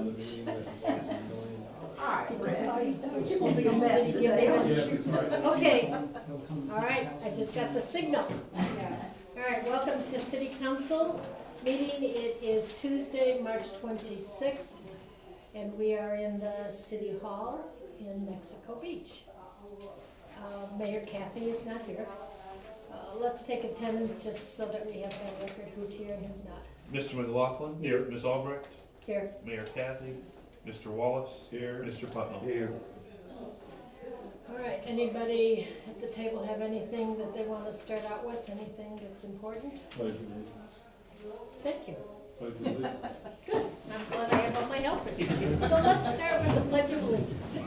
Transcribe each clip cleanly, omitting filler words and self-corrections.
down the meeting that involves $1 million. All right, Brett. You're holding a mess Did you give me today. Yeah, that's right. Okay, all right, I just got the signal. All right, welcome to City Council meeting. It is Tuesday, March 26th, and we are in the City Hall in Mexico Beach. Mayor Kathy is not here. Let's take attendance just so that we have on record who's here and who's not. Mr. McLaughlin. Here. Ms. Albrecht. Here. Mayor Kathy. Mr. Wallace. Here. Mr. Putnam. Here. All right, anybody at the table have anything that they want to start out with? Anything that's important? Pledge allegiance. Thank you. Pledge allegiance. Good, I'm glad I have all my helpers. So let's start with the Pledge of Allegiance.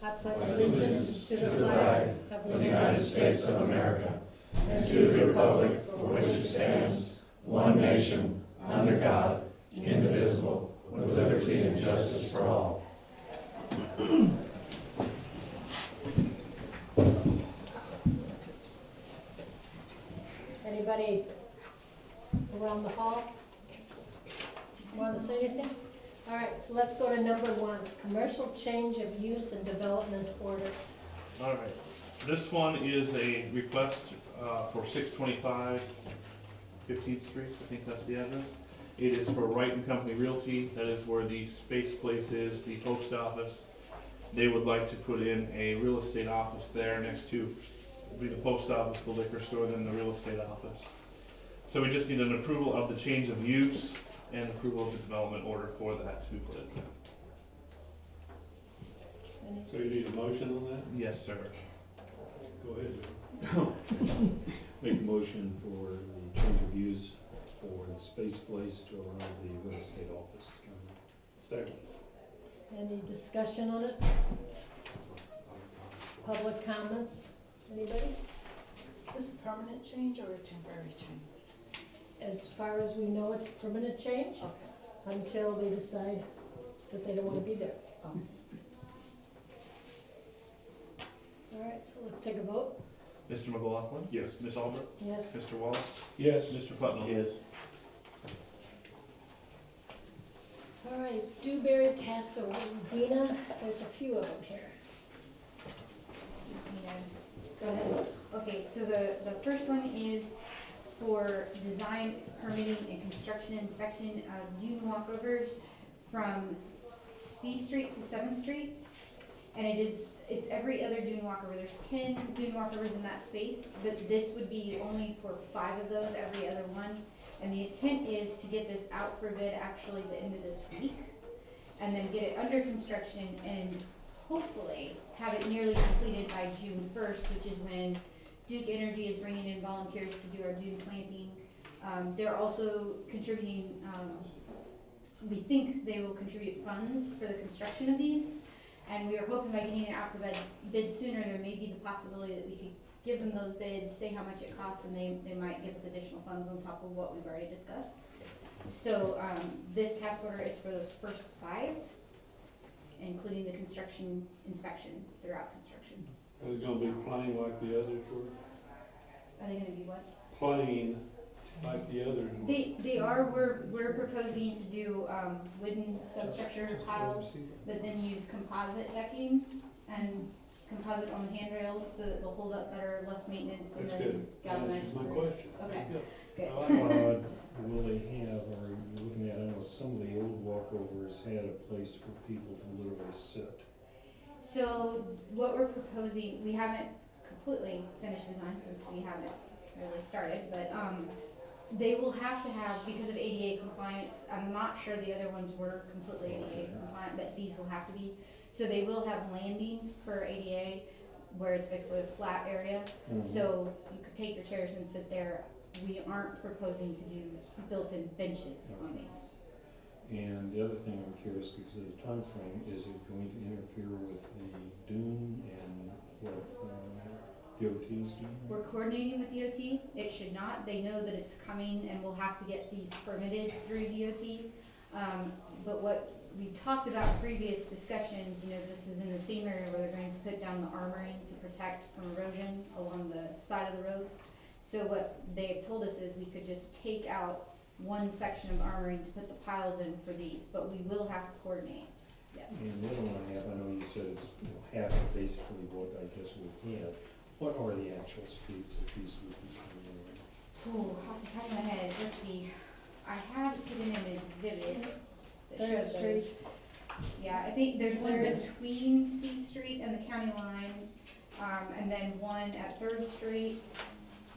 I pledge allegiance to the flag of the United States of America and to the republic for which it stands, one nation, under God, indivisible, with liberty and justice for all. Anybody around the hall want to say anything? All right, so let's go to number 1, commercial change of use and development order. All right. This one is a request for 625 15th Street. I think that's the address. It is for Wright and Company Realty. That is where the Space Place is, the post office. They would like to put in a real estate office there next to be the post office, the liquor store, then the real estate office. So we just need an approval of the change of use and approval of the development order for that to put it there. So you need a motion on that? Yes, sir. Go ahead. Make a motion for the change of use for the Space Place to allow the real estate office to come in. Second. Any discussion on it? Public comments? Anybody? Is this a permanent change or a temporary change? As far as we know, it's permanent change Okay. until they decide that they don't want to be there. Oh. All right, so let's take a vote. Mr. McLaughlin? Yes. Ms. Albrecht? Yes. Mr. Wallace? Yes. Mr. Putnam? Yes. All right, Dewberry Tasso, Dina, there's a few of them here. Go ahead. Okay, so the first one is for design, permitting, and construction inspection of dune walkovers from C Street to 7th Street. And it's every other dune walkover. There's 10 dune walkovers in that space, but this would be only for 5 of those, every other one. And the intent is to get this out for bid actually the end of this week, and then get it under construction and hopefully have it nearly completed by June 1st, which is when Duke Energy is bringing in volunteers to do our dune planting. They're also contributing, we think they will contribute funds for the construction of these. And we are hoping by getting it out for bid sooner, there may be the possibility that we could give them those bids, say how much it costs, and they might give us additional funds on top of what we've already discussed. So this task order is for those first 5, including the construction inspection throughout construction. Are they gonna be plain like the others were? Are they gonna be what? Plain like the others were? They are, we're proposing to do wooden substructure piles, but then use composite decking and composite on the handrails so that they'll hold up better, less maintenance, and That's then good. galvanized. Answers my question. Okay. Good. Good. I like it. Will they have, or you're looking at, I know some of the old walkovers had a place for people to literally sit. So what we're proposing, we haven't completely finished design since we haven't really started, but they will have to have, because of ADA compliance, I'm not sure the other ones were completely ADA compliant, but these will have to be. So they will have landings per ADA where it's basically a flat area. So you could take your chairs and sit there. We aren't proposing to do built-in benches on these. And the other thing I'm curious, because of the time frame, is it going to interfere with the dune and what DOT is doing? We're coordinating with DOT. It should not. They know that it's coming and we'll have to get these permitted through DOT. But what we talked about previous discussions, this is in the same area where they're going to put down the armoring to protect from erosion along the side of the road. So what they have told us is we could just take out one section of armoring to put the piles in for these, but we will have to coordinate, yes. And the other one I have, I know you said is, half of basically what I guess we have. What are the actual streets that these would be coming in? Ooh, off the top of my head, let's see, I have put in an exhibit that There shows it street. is. Yeah, I think there's one There. between C Street and the county line, and then one at Third Street,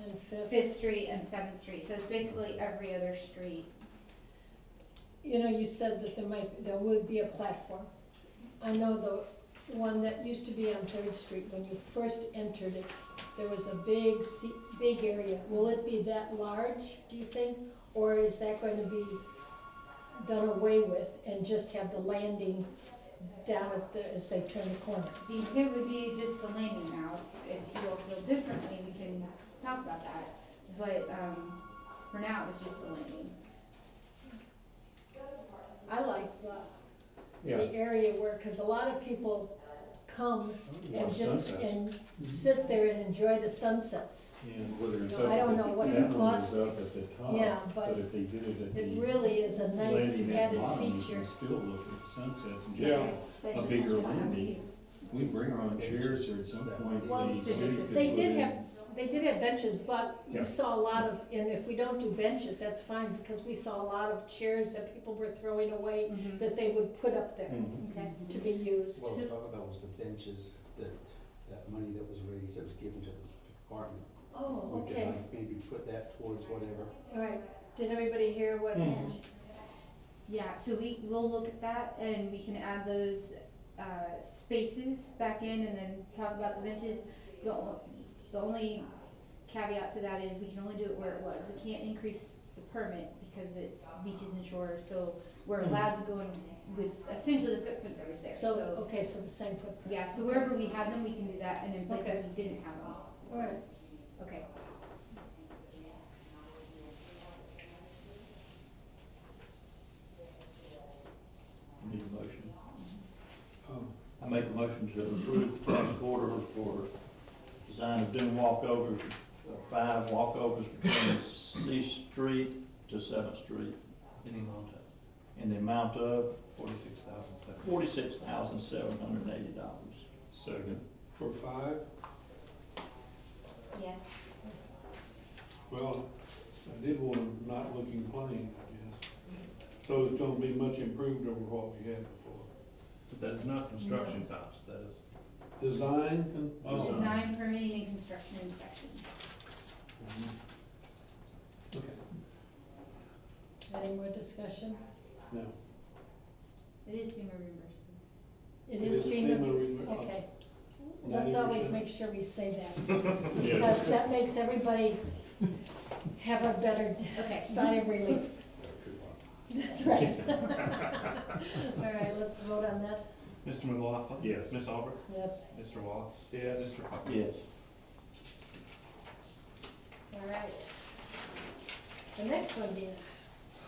And Fifth. Fifth Street, and Seventh Street, so it's basically every other street. You know, you said that there would be a platform. I know the one that used to be on Third Street, when you first entered it, there was a big area. Will it be that large, do you think? Or is that going to be done away with and just have the landing down as they turn the corner? The intent would be just the landing now, if you all feel differently, we can talk about that, but, for now, it's just the landing. I like Yeah. the area where, because a lot of people come and just, Sunsets. and sit there and enjoy the sunsets. And whether it's I up, don't know what the that one is cost up is. at the top. Yeah, but if they did it at it the really is a nice landing at added bottom, you feature. can still look at sunsets and just Yeah. have Especially a since bigger we don't have landing. We bring our own chairs here at some point, Well, the city could They put did in- have benches, but Yeah. you saw a lot of, and if we don't do benches, that's fine, because we saw a lot of chairs that people were throwing away Mhm. that they would put up there Mhm. Okay. to be used. What we're talking about was the benches, that money that was raised, that was given to the department. Oh, We could okay, like maybe put that towards whatever. all right. Did everybody hear what? Mhm. Yeah, so we will look at that and we can add those, spaces back in and then talk about the benches. The only caveat to that is we can only do it where it was. We can't increase the permit because it's beaches and shores, so we're Hmm. allowed to go in with essentially the footprint that was there, So, so. okay, so the same footprint. Yeah, so wherever we had them, we can do that, and in places Okay. we didn't have them. All right. Okay. Need a motion. Um, I make a motion to approve the task order for design of dune walkovers, 5 walkovers between C Street to 7th Street In the amount of in the amount of $46,700. $46,780. Second. For 5, Yes. well, I did want them not looking plain, I guess. So it's gonna be much improved over what we had before. But that is not construction cost, that is. Design, oh. Design, permitting, and construction inspection. Okay, Any more discussion? no. It is FEMA reimbursement. It is FEMA. reimbursement. Okay. Let's always 90%. make sure we say that, because that makes everybody have a better Okay. sigh of relief. That's right. All right, let's vote on that. Mr. McLaughlin? Yes. Ms. Albert? Yes, Mr. Wallace? Yes. Mr. Pupper? Yes. all right. The next one, Dina.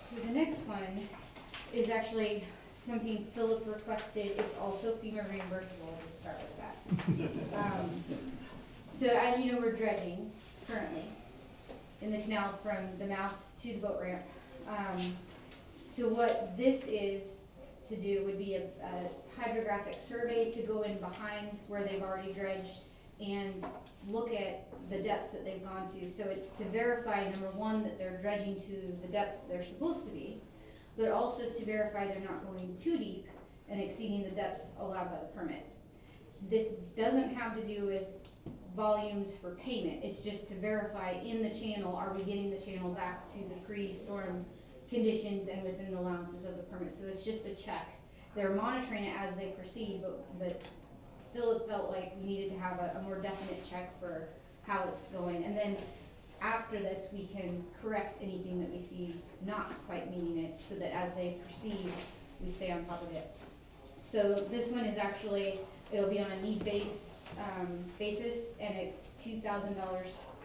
So the next one is actually something Philip requested, it's also FEMA reimbursable, we'll just start with that. So as you know, we're dredging currently in the canal from the mouth to the boat ramp. So what this is to do would be a hydrographic survey to go in behind where they've already dredged and look at the depths that they've gone to. So it's to verify, number one, that they're dredging to the depth they're supposed to be, but also to verify they're not going too deep and exceeding the depths allowed by the permit. This doesn't have to do with volumes for payment, it's just to verify in the channel, are we getting the channel back to the pre-storm conditions and within the allowances of the permit, so it's just a check. They're monitoring it as they proceed, but Philip felt like we needed to have a more definite check for how it's going, and then after this, we can correct anything that we see not quite meeting it, so that as they proceed, we stay on top of it. So this one is actually, it'll be on a need basis, and it's $2,000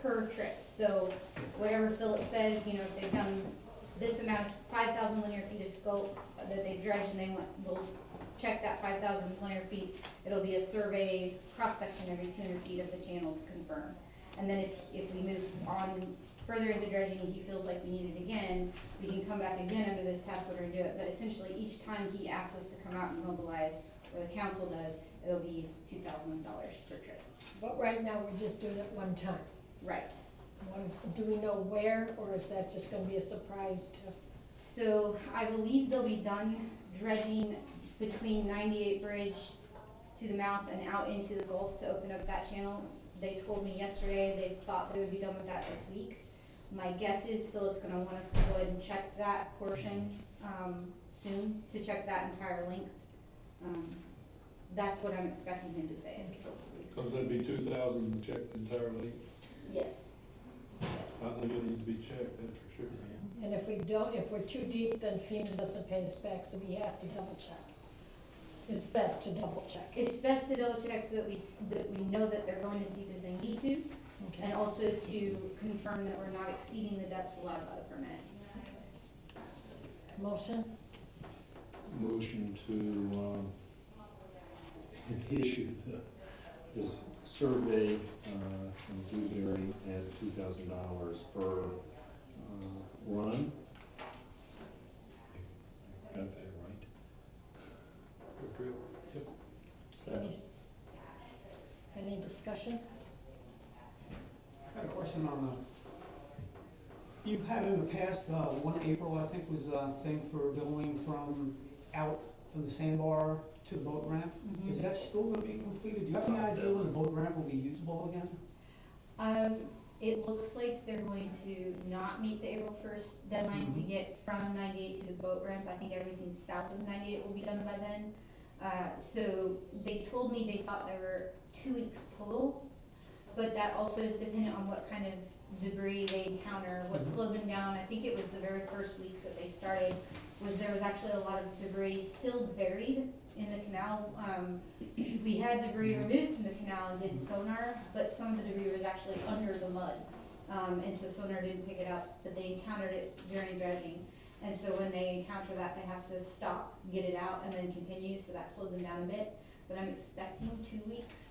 per trip. So whatever Philip says, you know, if they've done this amount, 5,000 linear feet of scope that they've dredged, and they'll check that 5,000 linear feet, it'll be a survey cross-section every 200 feet of the channel to confirm. And then if we move on further into dredging, he feels like we need it again, we can come back again under this task order and do it. But essentially, each time he asks us to come out and mobilize, or the council does, it'll be $2,000 per trip. But right now, we're just doing it one time. Right. Do we know where, or is that just gonna be a surprise to? So I believe they'll be done dredging between 98 Bridge to the mouth and out into the Gulf to open up that channel. They told me yesterday they thought they would be done with that this week. My guess is Philip's gonna want us to go ahead and check that portion, soon, to check that entire length. That's what I'm expecting him to say. Cause that'd be 2,000 to check the entire length. Yes. Yes. I think it needs to be checked, that's for sure. And if we don't, if we're too deep, then FEMA doesn't pay us back, so we have to double check. It's best to double check. It's best to double check so that we know that they're going as deep as they need to, and also to confirm that we're not exceeding the depths allowed by the permit. Motion? Motion to, issue this survey, from Blueberry at $2,000 per, run. Got that right? Any discussion? I got a question on you've had in the past, 1 April, I think, was a thing for going from the sandbar to the boat ramp. Is that still gonna be completed? Do you have any idea when the boat ramp will be usable again? It looks like they're going to not meet the April 1st deadline to get from 98 to the boat ramp. I think everything south of 98 will be done by then. So they told me they thought there were 2 weeks total, but that also is dependent on what kind of debris they encounter, what slowed them down. I think it was the very first week that they started, there was actually a lot of debris still buried in the canal. We had debris removed from the canal and did sonar, but some of the debris was actually under the mud. And so sonar didn't pick it up, but they encountered it during dredging. And so when they encounter that, they have to stop, get it out, and then continue, so that slowed them down a bit. But I'm expecting 2 weeks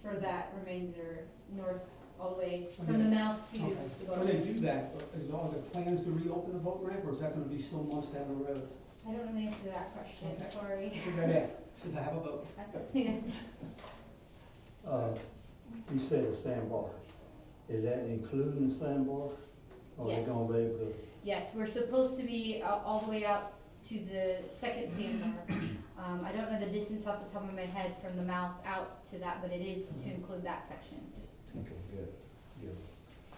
for that remainder north, all the way from the mouth to Okay. the boat. When they do that, is all the plans to reopen the boat ramp, or is that gonna be still months down the road? I don't know the answer to that question, Okay. sorry. I think I'd ask, since I have a boat. Yeah. You said a sandbar. Is that including the sandbar? Or are Yes. they gonna be able to? Yes, we're supposed to be all the way out to the second sandbar. I don't know the distance off the top of my head from the mouth out to that, but it is to include that section. Okay, good, good.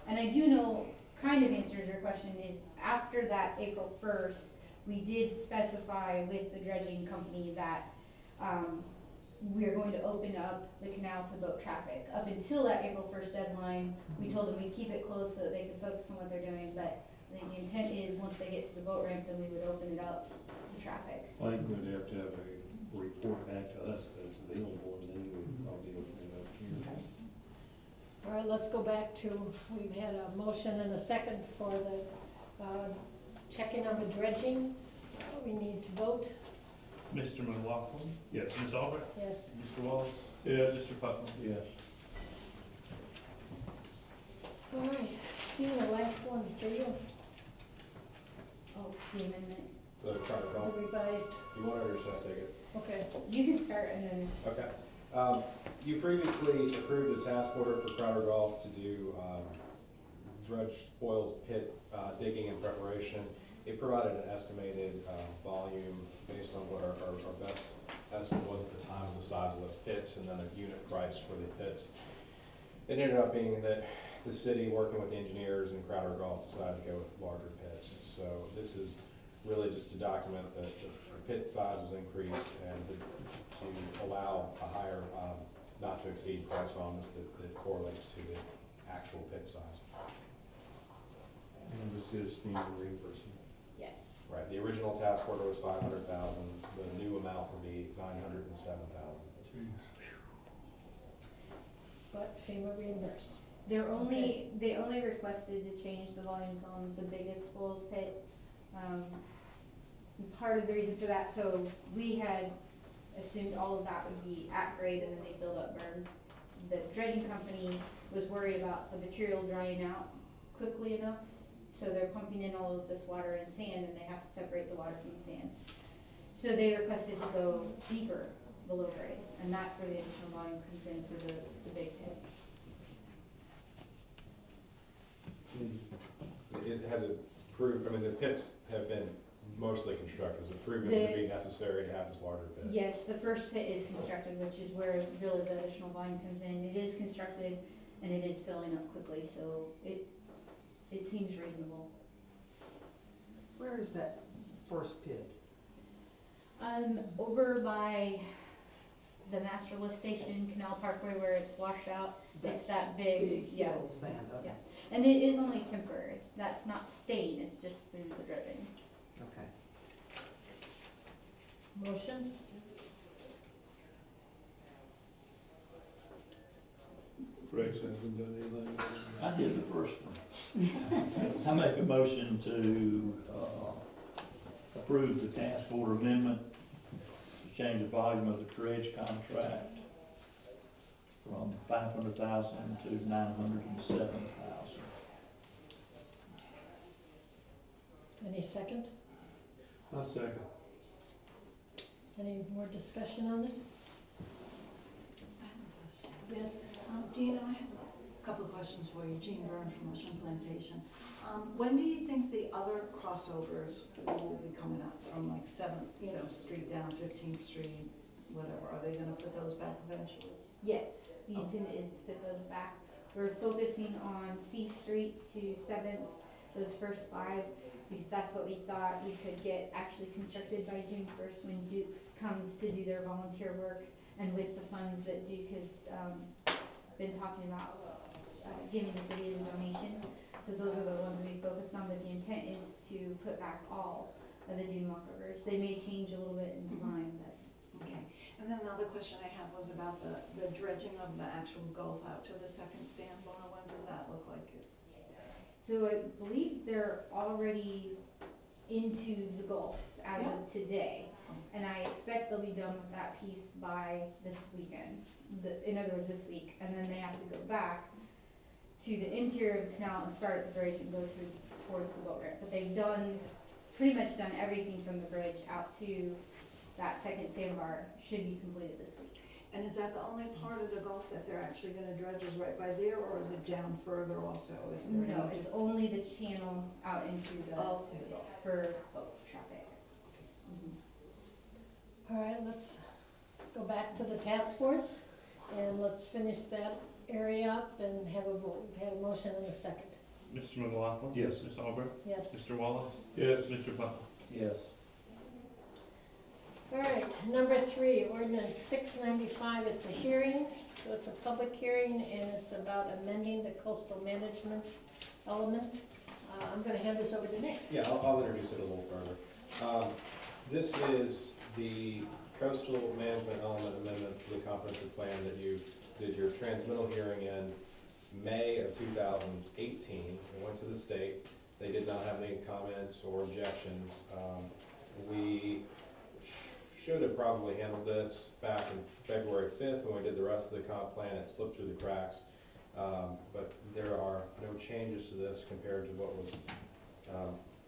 And I do know, kind of answers your question, is after that April 1st, we did specify with the dredging company that we're going to open up the canal to boat traffic. Up until that April 1st deadline, we told them we'd keep it closed so that they could focus on what they're doing, but I think the intent is, once they get to the boat ramp, then we would open it up to traffic. I think we'd have to have a report back to us that it's available, and then we'd probably open it up here. All right, let's go back to, we've had a motion and a second for the, checking on the dredging. We need to vote, Mr. McLaughlin? Yes. Ms. Albert? yes. Mr. Wallace? Yes. Mr. Putnam? Yes. All right, see the last one for you, Oh, the amendment. So Charter the Golf, revised, you want it or should I take it? okay. You can start and then, Okay. You previously approved a task order for Crowder Golf to do dredge spoils pit digging in preparation. It provided an estimated volume based on what our best estimate was at the time of the size of those pits, and then a unit price for the pits. It ended up being that the city, working with the engineers and Crowder Golf, decided to go with larger pits. So this is really just to document that the pit size was increased and to allow a higher not to exceed price on this that correlates to the actual pit size. And this is FEMA reimbursement. yes. Right, the original task order was 500,000, the new amount would be 907,000. But FEMA reimburse. They only requested to change the volumes on the biggest spoils pit. Part of the reason for that, so we had assumed all of that would be at grade and then they build up berms. The dredging company was worried about the material drying out quickly enough. So they're pumping in all of this water and sand, and they have to separate the water from the sand. So they requested to go deeper below grade, and that's where the additional volume comes in for the big pit. It has approved, I mean, the pits have been mostly constructed, has it proven to be necessary to have this larger pit? Yes, the first pit is constructed, which is where really the additional volume comes in. It is constructed and it is filling up quickly, so it seems reasonable. Where is that first pit? Over by the master lift station, Canal Parkway, where it's washed out, it's that big, yeah. hill of sand, okay. Yeah. And it is only temporary. That's not staying, it's just through the dredging. Okay. Motion? Rex hasn't done anything. I did the first one. I make a motion to, approve the task order amendment, to change the volume of the dredge contract from 500,000 to 907,000. Any second? I'll second. Any more discussion on it? I have a question. Yes? Dean, I have a couple of questions for you. Jean Byrne from Ocean Plantation. When do you think the other crossovers will be coming up from like 7th, Street down 15th Street, whatever? Are they gonna put those back eventually? Yes, the intent is to put those back. We're focusing on C Street to 7th, those first 5, because that's what we thought we could get actually constructed by June 1st when Duke comes to do their volunteer work, and with the funds that Duke has been talking about giving the city as a donation. So those are the ones we focused on, but the intent is to put back all of the dune walkovers. They may change a little bit in design, but. Okay. And then the other question I had was about the dredging of the actual Gulf out to the second sandbar. When does that look like? So I believe they're already into the Gulf as of today. And I expect they'll be done with that piece by this weekend, in other words, this week. And then they have to go back to the interior of the canal and start at the bridge and go through towards the boat ramp. But they've pretty much done everything from the bridge out to that second sandbar, should be completed this week. And is that the only part of the Gulf that they're actually gonna dredge is right by there, or is it down further also? Is there No, any it's only the channel out into the Oh, okay. Gulf for boat traffic. All right, let's go back to the task force and let's finish that area up and have a vote. We've had a motion and a second. Mr. McLaughlin? Yes. Ms. Albert? Yes. Mr. Wallace? Yes. Mr. Buckle? Yes. All right, number 3, ordinance 695, it's a hearing, so it's a public hearing, and it's about amending the coastal management element. I'm gonna hand this over to Nick. Yeah, I'll introduce it a little further. This is the coastal management element amendment to the comprehensive plan that you did your transmittal hearing in May of 2018. It went to the state. They did not have any comments or objections. We should have probably handled this back in February 5th when we did the rest of the comp plan. It slipped through the cracks. But there are no changes to this compared to what was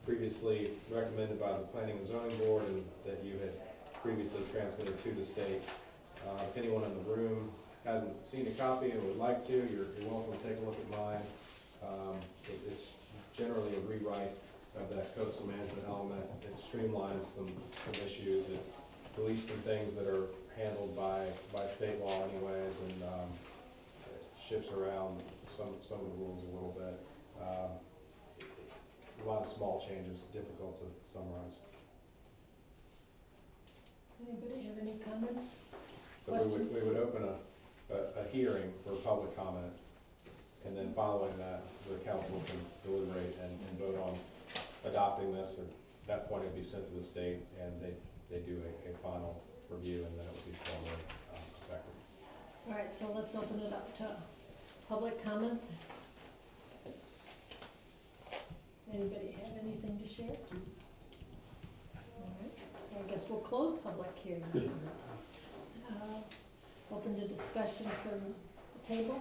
previously recommended by the Planning and Zoning Board and that you had previously transmitted to the state. If anyone in the room hasn't seen a copy and would like to, you're welcome to take a look at mine. It's generally a rewrite of that coastal management element. It streamlines some issues. It deletes some things that are handled by state law anyways, and shifts around some of the rules a little bit. A lot of small changes, difficult to summarize. Anybody have any comments? So we would open a hearing for public comment, and then following that, the council can deliberate and vote on adopting this. At that point, it'd be sent to the state, and they do a final review, and then it would be formally effective. All right, so let's open it up to public comment. Anybody have anything to share? All right, so I guess we'll close public hearing. Open to discussion from the table.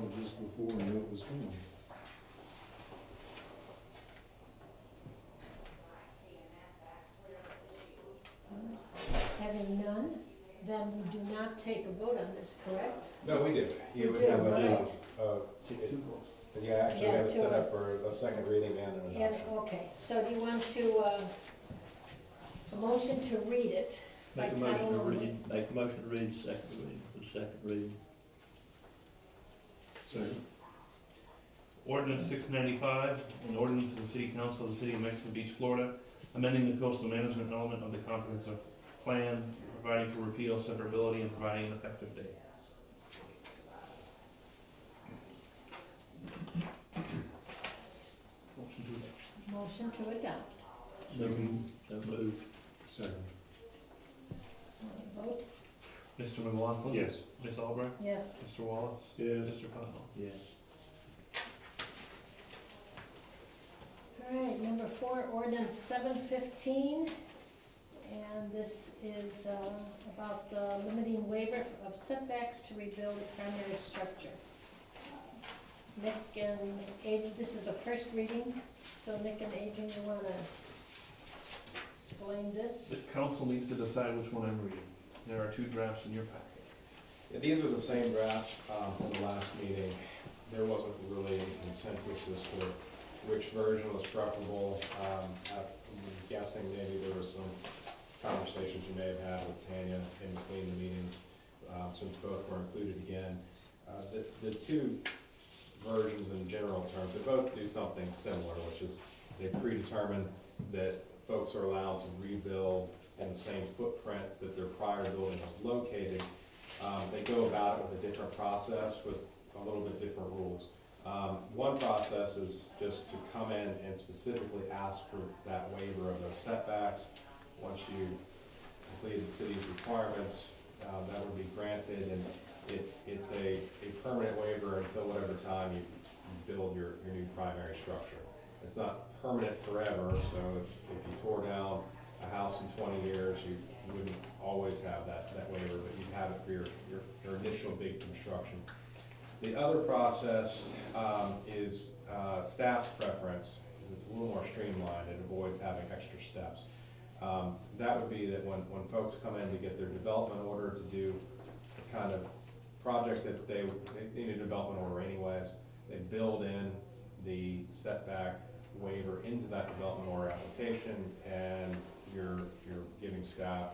of this before and knew it was coming. Having none, then we do not take a vote on this, correct? No, we do. You We would do, have right. You actually Yeah, have it set to, up for a second reading and an Yeah, adoption. okay, so do you want to, a motion to read it by Make a motion title to only? read, make a motion to read second reading, for the second reading. Second. Ordinance 695, an ordinance of the City Council of the City of Mexico Beach, Florida, amending the coastal management element of the comprehensive plan, providing for repeal, severability, and providing an effective date. Motion to Motion to adopt. So moved. Second. Vote? Mr. McLaughlin? Yes. Ms. Albright? Yes. Mr. Wallace? Yes. Mr. Putnam? Yes. All right, number 4, ordinance 715, and this is about the limiting waiver of setbacks to rebuild a primary structure. Nick and Adrian, this is a first reading, so Nick and Adrian, you wanna explain this? The council needs to decide which one I'm reading. There are 2 drafts in your packet. Yeah, these are the same drafts from the last meeting. There wasn't really a consensus as to which version was preferable. I'm guessing maybe there was some conversations you may have had with Tanya in between the meetings, since both were included again. The 2 versions in general terms, they both do something similar, which is they predetermine that folks are allowed to rebuild in the same footprint that their prior building was located. They go about it with a different process with a little bit different rules. One process is just to come in and specifically ask for that waiver of those setbacks. Once you complete the city's requirements, that would be granted, and it's a permanent waiver until whatever time you build your new primary structure. It's not permanent forever, so if you tore down a house in 20 years, you wouldn't always have that waiver, but you'd have it for your initial big construction. The other process is staff's preference, because it's a little more streamlined, it avoids having extra steps. That would be that when folks come in to get their development order to do the kind of project that they need a development order anyways, they build in the setback waiver into that development order application, and you're giving staff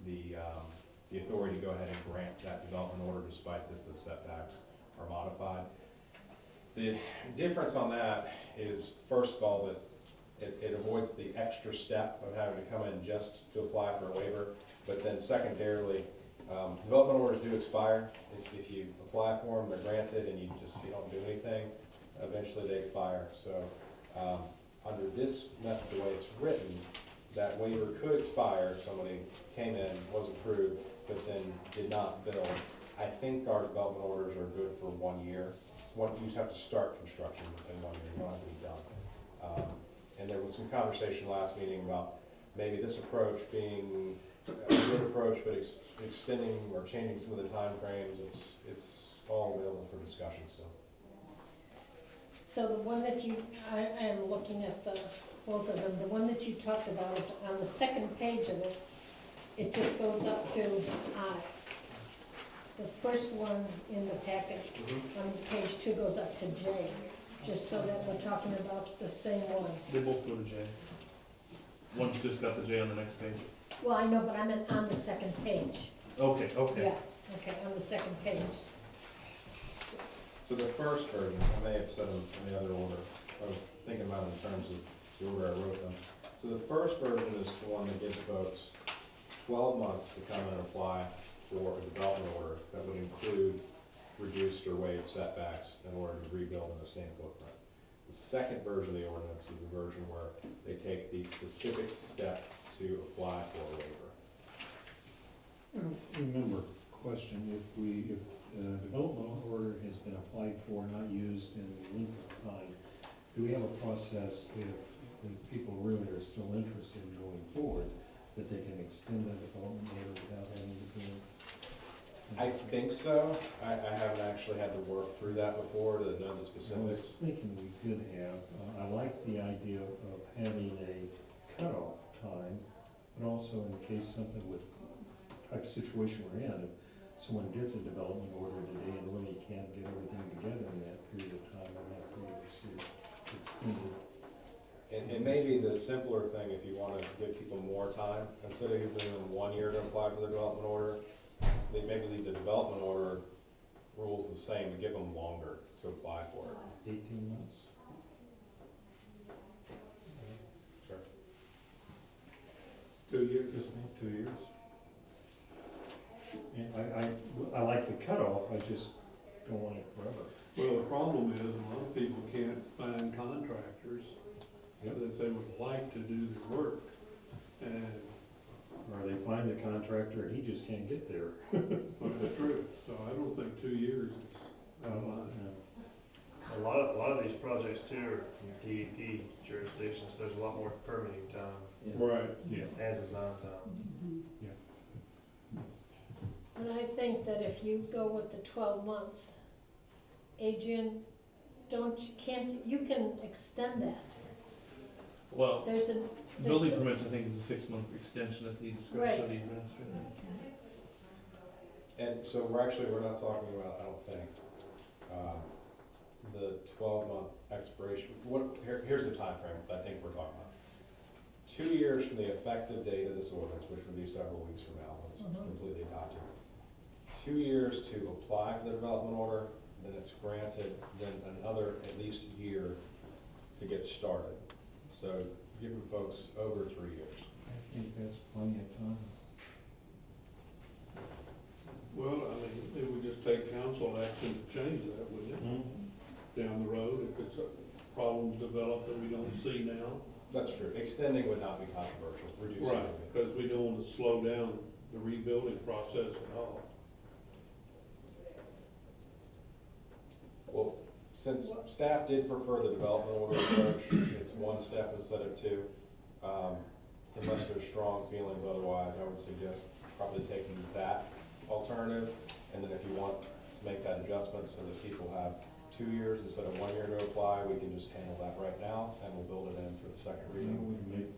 the authority to go ahead and grant that development order despite that the setbacks are modified. The difference on that is, first of all, that it avoids the extra step of having to come in just to apply for a waiver, but then secondarily, development orders do expire. If you apply for them, they're granted, and you don't do anything, eventually they expire. So under this method, the way it's written, that waiver could expire. Somebody came in, was approved, but then did not build. I think our development orders are good for 1 year. You just have to start construction in 1 year, you don't have to be done. And there was some conversation last meeting about maybe this approach being a good approach, but extending or changing some of the timeframes. It's all available for discussion still. So the one that I am looking at both of them, the one that you talked about, on the second page of it, it just goes up to I. The first one in the packet, on page 2, goes up to J, just so that we're talking about the same one. They both go to J. One's just got the J on the next page. Well, I know, but I meant on the second page. Okay, okay. Yeah, okay, on the second page. So the first version, I may have said them in the other order. I was thinking about it in terms of the order I wrote them. So the first version is the one that gives folks 12 months to come and apply for a development order that would include reduced or waived setbacks in order to rebuild in the same footprint. The second version of the ordinance is the version where they take the specific step to apply for a waiver. Remember, question, if development order has been applied for, not used in a length of time, do we have a process if people really are still interested in going forward, that they can extend that development order without having to go I think so. I haven't actually had to work through that before to know the I was specifics. thinking we could have, I like the idea of having a cutoff time, but also in case something with type of situation we're in, if someone gets a development order today and really can't get everything together in that period of time, we might be able to see it extended. And maybe the simpler thing, if you wanna give people more time, instead of giving them 1 year to apply for the development order, they maybe leave the development order rules the same, and give them longer to apply for it. 18 months? Sure. 2 years. Just me, 2 years. And I like the cutoff, I just don't want it forever. Well, the problem is, a lot of people can't find contractors Yep. that they would like to do their work. And, Or they find a contractor and he just can't get there. well, that's true, so I don't think 2 years is out of line. Yeah. A lot of these projects too are DEP jurisdictions, there's a lot more permitting time Right. Yeah. and design time. And I think that if you go with the 12 months, Adrian, you can extend that. Well, There's a, building there's, permits, I think, is a 6-month extension at the Right. discretion of the administrator. And so we're not talking about, I don't think, the 12-month expiration. Here's the time frame I think we're talking about. 2 years from the effective date of this ordinance, which would be several weeks from now, when it's completely adopted. 2 years to apply for the development order, then it's granted, then another at least year to get started. So giving folks over 3 years. I think that's plenty of time. Well, I mean, it would just take council action to change that, wouldn't it? Down the road, if it's a problem developed that we don't see now. That's true. Extending would not be controversial, reducing Right, would be. because we don't want to slow down the rebuilding process at all. Well, since staff did prefer the development order approach, it's 1 step instead of 2. Unless there's strong feelings otherwise, I would suggest probably taking that alternative. And then if you want to make that adjustment so that people have 2 years instead of 1 year to apply, we can just handle that right now and we'll build it in for the second We reading. can make a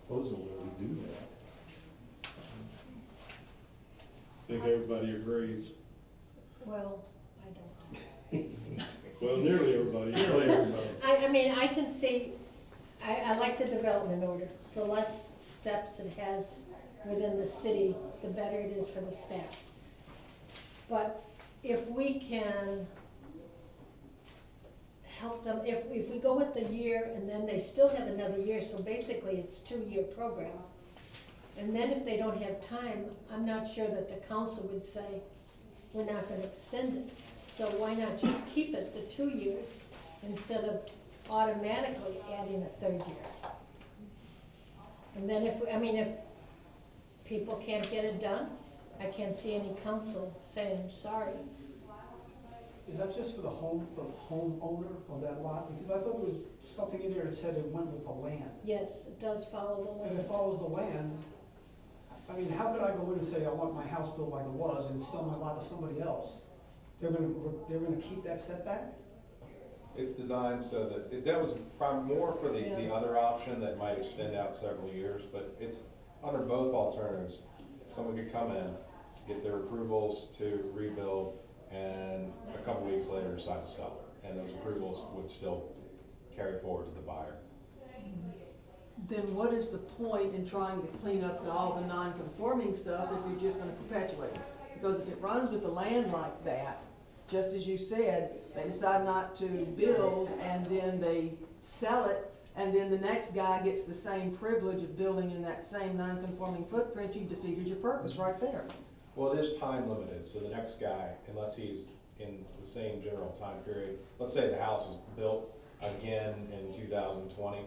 proposal that we do that. I think everybody agrees. well, I don't. Well, nearly everybody. I mean, I can see, I like the development order. The less steps it has within the city, the better it is for the staff. But if we can help them, if we go with the year and then they still have another year, so basically it's 2-year program. And then if they don't have time, I'm not sure that the council would say, we're not gonna extend it. So why not just keep it the 2 years instead of automatically adding a 3rd year? And then if people can't get it done, I can't see any council saying, sorry. Is that just for the homeowner of that lot? Because I thought there was something in there that said it went with the land. Yes, it does follow the And land. it follows the land. I mean, how could I go in and say, I want my house built like it was and sell my lot to somebody else? They're gonna keep that setback? It's designed so that, that was probably more for the Yeah. other option that might extend out several years, but it's under both alternatives. Someone could come in, get their approvals to rebuild, and a couple weeks later decide to sell it. And those approvals would still carry forward to the buyer. Then what is the point in trying to clean up all the non-conforming stuff if you're just gonna perpetuate it? Because if it runs with the land like that, just as you said, they decide not to build and then they sell it, and then the next guy gets the same privilege of building in that same non-conforming footprint, you defeated your purpose right there. Well, it is time limited, so the next guy, unless he's in the same general time period, let's say the house is built again in 2020,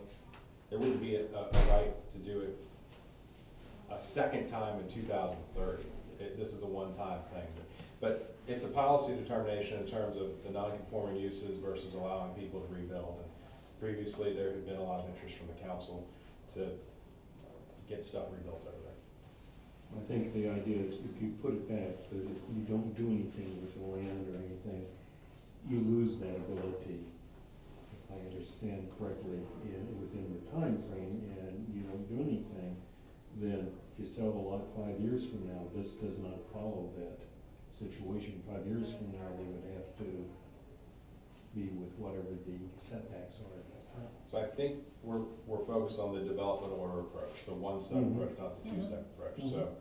there wouldn't be a right to do it a second time in 2030. This is a one-time thing. But it's a policy determination in terms of the non-conforming uses versus allowing people to rebuild. And previously, there had been a lot of interest from the council to get stuff rebuilt over there. I think the idea is if you put it back, that if you don't do anything with the land or anything, you lose that ability, if I understand correctly, within the time frame, and you don't do anything, then if you sell the lot 5 years from now, this does not follow that situation. 5 years from now, they would have to be with whatever the setbacks are at that time. So I think we're focused on the development order approach, the one-step Mhm. approach, not the two-step approach. Mhm. So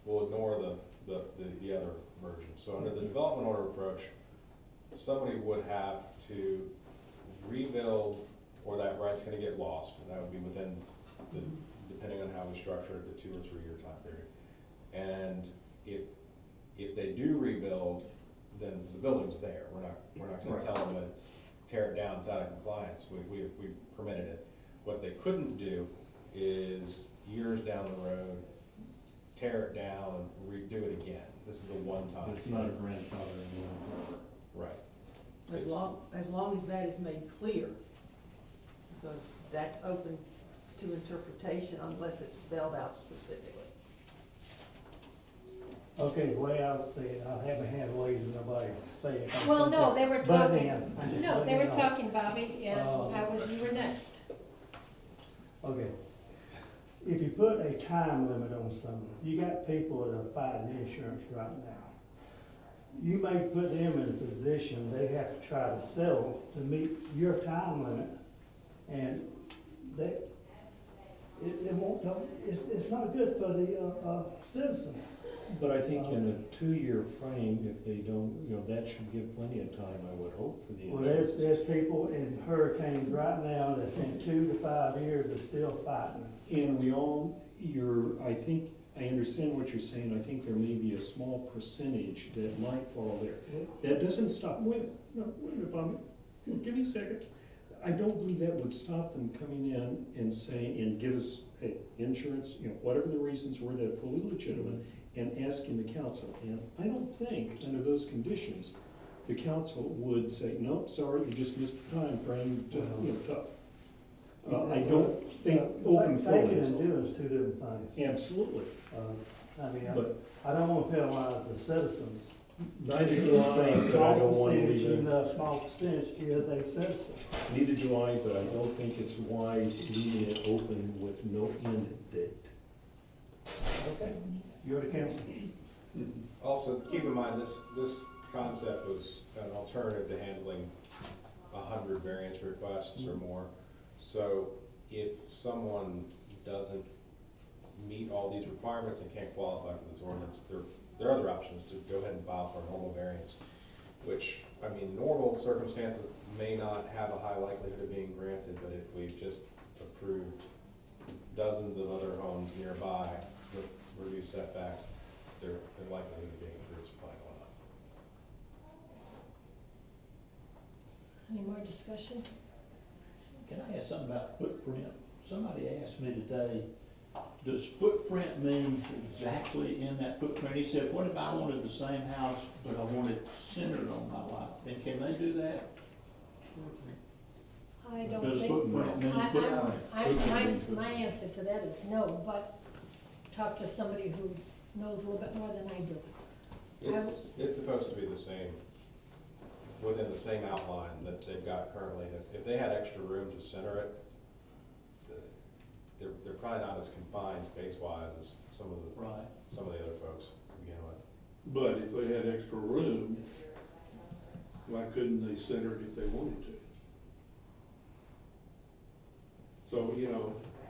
we'll ignore the other version. So under the development order approach, somebody would have to rebuild, or that right's gonna get lost, and that would be within the, depending on how we structure it, the 2 or 3 year time period. And if they do rebuild, then the building's there. We're not gonna Right. tell them that it's tear it down, it's out of compliance. We permitted it. What they couldn't do is years down the road, tear it down, redo it again. This is a one-time. It's not a grandfather anymore. Right. As long as that is made clear, because that's open to interpretation unless it's spelled out specifically. Okay, the way I would say it, I haven't had ways of nobody saying it. Well, no, they were But talking, then, I'm just no, they letting were you know. talking, Bobby, and you were next. Okay. If you put a time limit on something, you got people that are fighting insurance right now. You may put them in a position, they have to try to sell to meet your time limit, and it won't, it's not good for the, citizen. But I think in a 2-year frame, if they don't, that should give plenty of time, I would hope, for the Well, insurance. there's people in hurricanes right now that in 2 to 5 years are still fighting. And I think, I understand what you're saying, I think there may be a small percentage that might fall there. That doesn't stop, wait a minute, Bob, give me a second. I don't believe that would stop them coming in and saying, and give us, hey, insurance, whatever the reasons were, they're fully legitimate, and asking the council. And I don't think, under those conditions, the council would say, no, sorry, you just missed the time frame, tough. I don't think open forum Thinking is. and doing is 2 different things. Absolutely. I mean, But I don't want to penalize the citizens. neither do I, but I don't want to leave Even it. a small percentage is a citizen. Neither do I, but I don't think it's wise leaving it open with no end date. Okay. You're the council. Also, keep in mind, this concept was an alternative to handling 100 variance requests or more. So if someone doesn't meet all these requirements and can't qualify for this ordinance, there are other options to go ahead and file for a normal variance, which, I mean, normal circumstances may not have a high likelihood of being granted, but if we've just approved dozens of other homes nearby with reduced setbacks, their likelihood of being approved is probably going up. Any more discussion? Can I ask something about footprint? Somebody asked me today, does footprint mean exactly in that footprint? He said, what if I wanted the same house, but I wanted it centered on my lot? And can they do that? I don't Does think, footprint mean footprint? my answer to that is no, but talk to somebody who knows a little bit more than I do. It's supposed to be the same, within the same outline that they've got currently. And if they had extra room to center it, they're probably not as confined space-wise as some of the other folks to begin with. But if they had extra room, why couldn't they center it if they wanted to? So,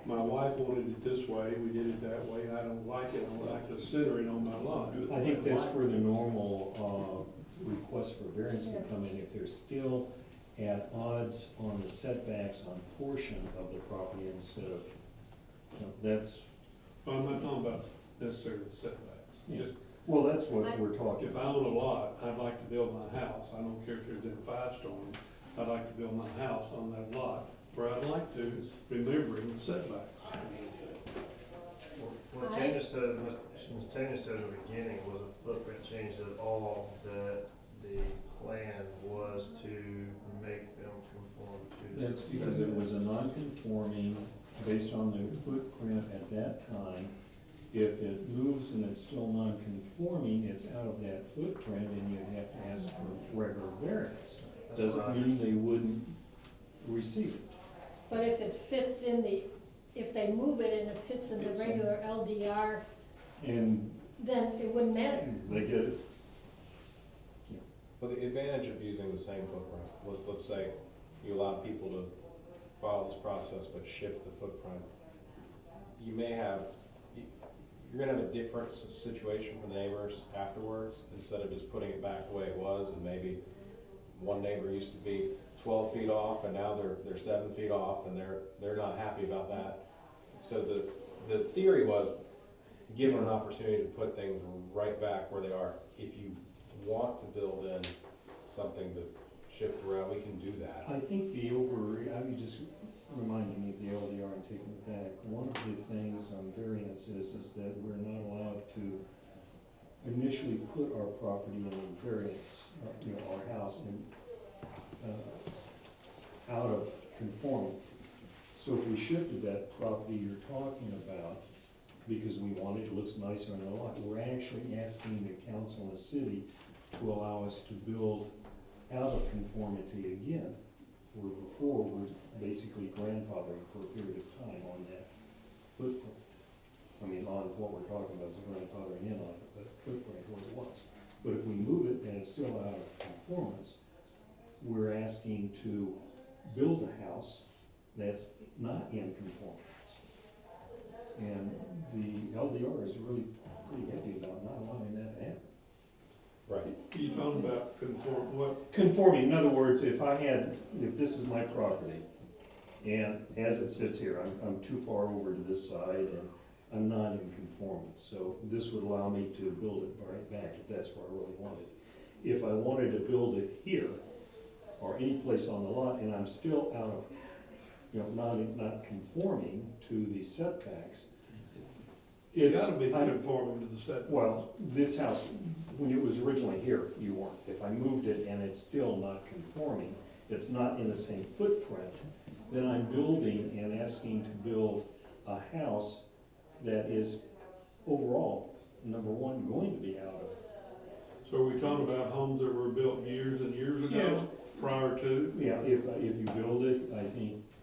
my wife wanted it this way, we did it that way, I don't like it, I like to center it on my lot. I think that's where the normal request for variance would come in, if they're still at odds on the setbacks on portion of the property instead of, that's. I'm not talking about necessarily the setbacks, just Well, that's what we're talking if I about. own a lot, I'd like to build my house, I don't care if there's been a 5-storm, I'd like to build my house on that lot, where I'd like to, remembering the setbacks. What Tanya said, Ms. Tanya said in the beginning was a footprint change at all, that the plan was to make them conform to. That's because it was a non-conforming, based on the footprint at that time, If it moves and it's still non-conforming, it's out of that footprint and you'd have to ask for regular variance. That's what I Doesn't mean they wouldn't receive it. But if it fits in the, if they move it and it fits in the regular LDR, And then it wouldn't matter. they get it. Well, the advantage of using the same footprint, let's say you allow people to follow this process but shift the footprint, you may have, you're gonna have a different situation for the neighbors afterwards, instead of just putting it back the way it was, and maybe one neighbor used to be 12 feet off and now they're 7 feet off and they're not happy about that. So the theory was, give them an opportunity to put things right back where they are. If you want to build in something to shift around, we can do that. I think I mean, just reminding me of the LDR and taking it back, one of the things on variance is that we're not allowed to initially put our property in variance, our house in, out of conformity. So if we shifted that property you're talking about, because we want it, it looks nicer in the lot, we're actually asking the council and the city to allow us to build out of conformity again, where before we're basically grandfathering for a period of time on that footprint. I mean, on what we're talking about is grandfathering in on the footprint where it was. But if we move it and it's still out of conformance, we're asking to build a house that's not in conformance. And the LDR is really pretty heavy about not allowing that to happen. Right. You talking about what? Conforming, in other words, if this is my property, and as it sits here, I'm too far over to this side, and I'm not in conformance, so this would allow me to build it right back if that's where I really wanted it. If I wanted to build it here, or any place on the lot, and I'm still out of, not conforming to the setbacks, You gotta be conforming to the setback. well, this house, when it was originally here, you weren't. If I moved it and it's still not conforming, it's not in the same footprint, then I'm building and asking to build a house that is overall, number one, going to be out of. So are we talking about homes that were built years and years ago, Yeah. prior to? Yeah, if you build it,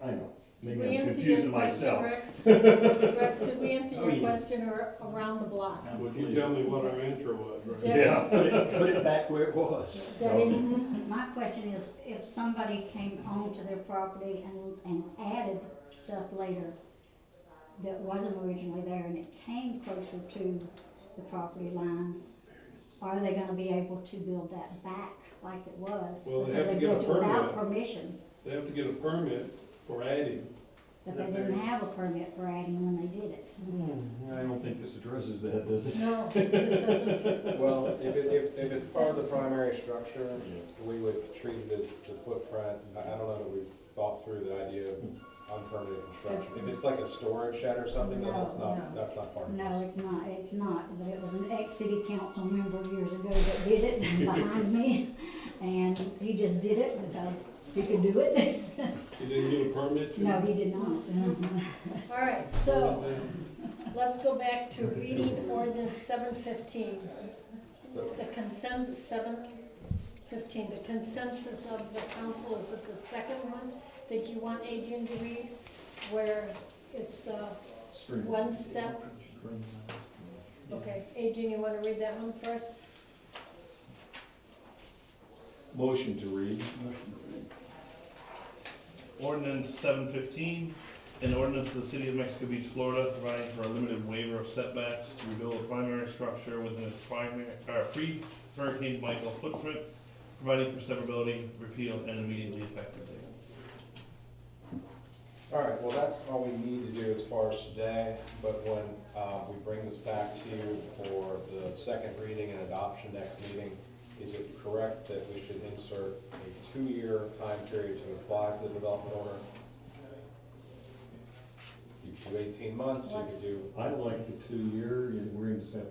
I know, Did maybe we I'm answer your confusing question, myself. Rex? Rex, did we answer Oh, your yeah. question or around the block? Would you tell me what our answer was, right? Debbie? Yeah. Put it back where it was. Debbie? My question is, if somebody came onto their property and added stuff later that wasn't originally there and it came closer to the property lines, are they gonna be able to build that back like it was? Well, they Because have to get a built it without permit. permission, They have to get a permit for adding. but they didn't have a permit for adding when they did it. I don't think this addresses that, does it? No, this doesn't. Well, if it's part of the primary structure, we would treat it as the footprint. I don't know that we've thought through the idea of unpermitted construction. If it's like a storage shed or something, then that's No, not part of No, this. it's not, but it was an ex-city council member years ago that did it behind me, and he just did it because he could do it. You didn't get a permit? No, he did not. All right, so let's go back to reading ordinance 715. So, The consensus, 715, the consensus of the council, is it the second one that you want Adrian to read? Where it's the Stream. one step? Okay, Adrian, you wanna read that one first? Motion to read. Ordinance 715, an ordinance of the city of Mexico Beach, Florida, providing for a limited waiver of setbacks to rebuild a primary structure within its pre-Hurricane Michael footprint, providing for severability, repeal, and immediately effective date. all right, well, that's all we need to do as far as today, but when we bring this back to you for the second reading and adoption next meeting, is it correct that we should insert a 2-year time period to apply for the development order? You could do 18 months, you could do, I like the 2-year, and we're in seven.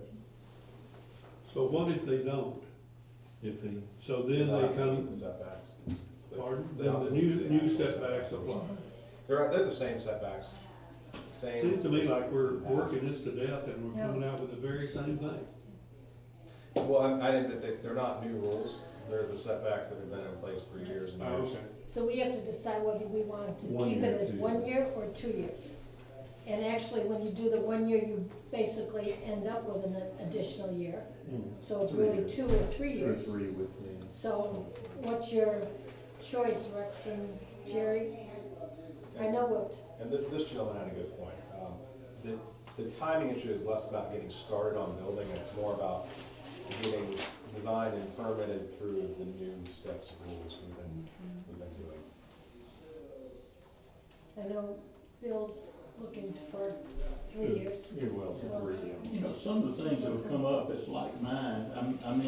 So what if they don't? If they, So then they come, the setbacks. pardon, then the new setbacks apply. They're the same setbacks. Same. Seems to me like we're working this to death and we're coming out with the very same thing. Well, I think they're not new rules, they're the setbacks that have been in place for years and years. Okay. So we have to decide whether we want to 1 keep year, it as 2 1 years. year or 2 years. And actually, when you do the 1 year, you basically end up with an additional year. So it's 3 really years. 2 or 3 Or years. 3 with the. So what's your choice, Rex and Jerry? I know what, And this gentleman had a good point. The timing issue is less about getting started on building, it's more about getting designed and permitted through the new sets of rules we've been doing. I know Bill's looking for 3 years. Yeah, well, 3, yeah. You know, some of the things that have come up, it's like mine, I'm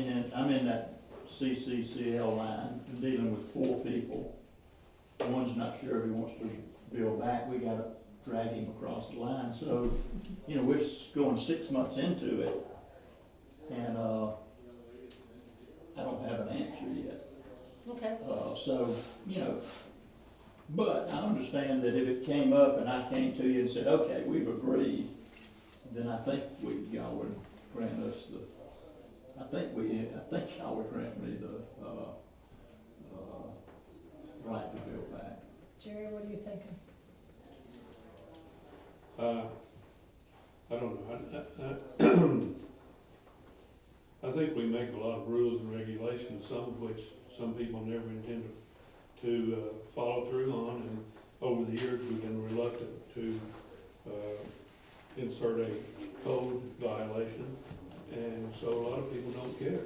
in that CCCL line, dealing with 4 people. One's not sure if he wants to build back, we gotta drag him across the line, so, you know, we're going 6 months into it, and, I don't have an answer yet. Okay, So, you know, but I understand that if it came up and I came to you and said, okay, we've agreed, then I think y'all would grant us I think y'all would grant me the, right to build back. Jerry, what are you thinking? I don't know. I think we make a lot of rules and regulations, some of which some people never intended to follow through on, and over the years, we've been reluctant to insert a code violation, and so a lot of people don't care.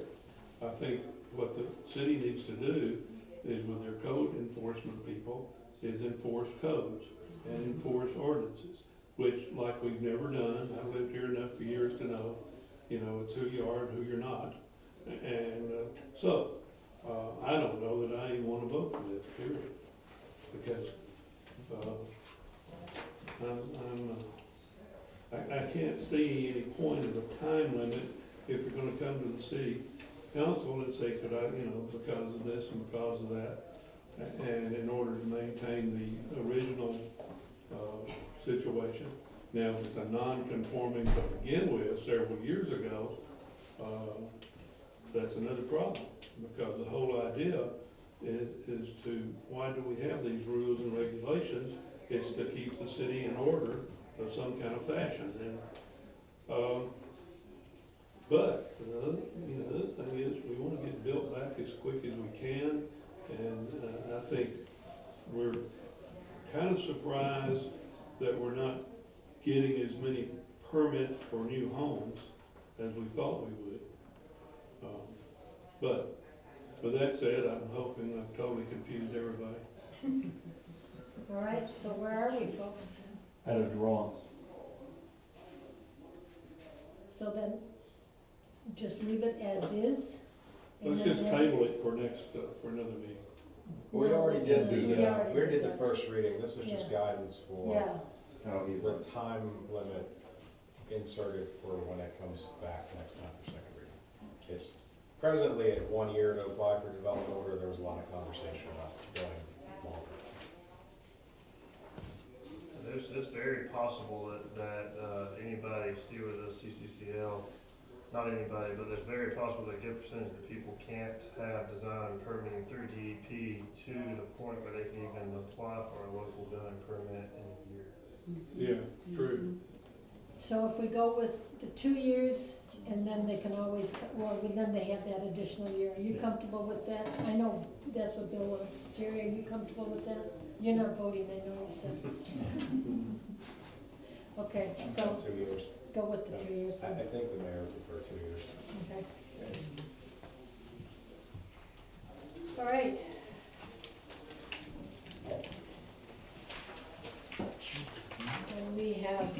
I think what the city needs to do is, with their code enforcement people, is enforce codes and enforce ordinances, which, like we've never done. I've lived here enough for years to know, you know, it's who you are and who you're not. And so, I don't know that I even want to vote for this, period, because I can't see any point of a time limit if you're gonna come to the city council and say, could I, you know, because of this and because of that, and in order to maintain the original situation. Now, if it's a non-conforming to begin with several years ago, that's another problem, because the whole idea is to, why do we have these rules and regulations? It's to keep the city in order of some kind of fashion, and, but, you know, the other thing is, we wanna get built back as quick as we can, and, I think we're kind of surprised that we're not getting as many permits for new homes as we thought we would. But with that said, I'm hoping I've totally confused everybody. All right, so where are we, folks? At a draw. So then, just leave it as is? and Let's then just have table it for next, for another meeting. We No, already it's did not. the, We already we did did the that. first reading, this is just Yeah. guidance for Yeah, the time limit inserted for when it comes back next time for second reading. It's presently at 1 year to apply for development order, there was a lot of conversation about going longer. It's very possible that anybody, see with the CCCL, not anybody, but there's very possible that a good percentage of people can't have design and permitting through DEP to the point where they can even apply for a local building permit in a year. Yeah, true. so if we go with the 2 years, and then they can always, well, then they have that additional year. Are you Yeah. comfortable with that? I know that's what Bill wants. Jerry, are you comfortable with that? You're not voting, I know you said. Okay, so 2 years. go with the 2 years I then. think the mayor would prefer 2 years. Okay. All right. And we have,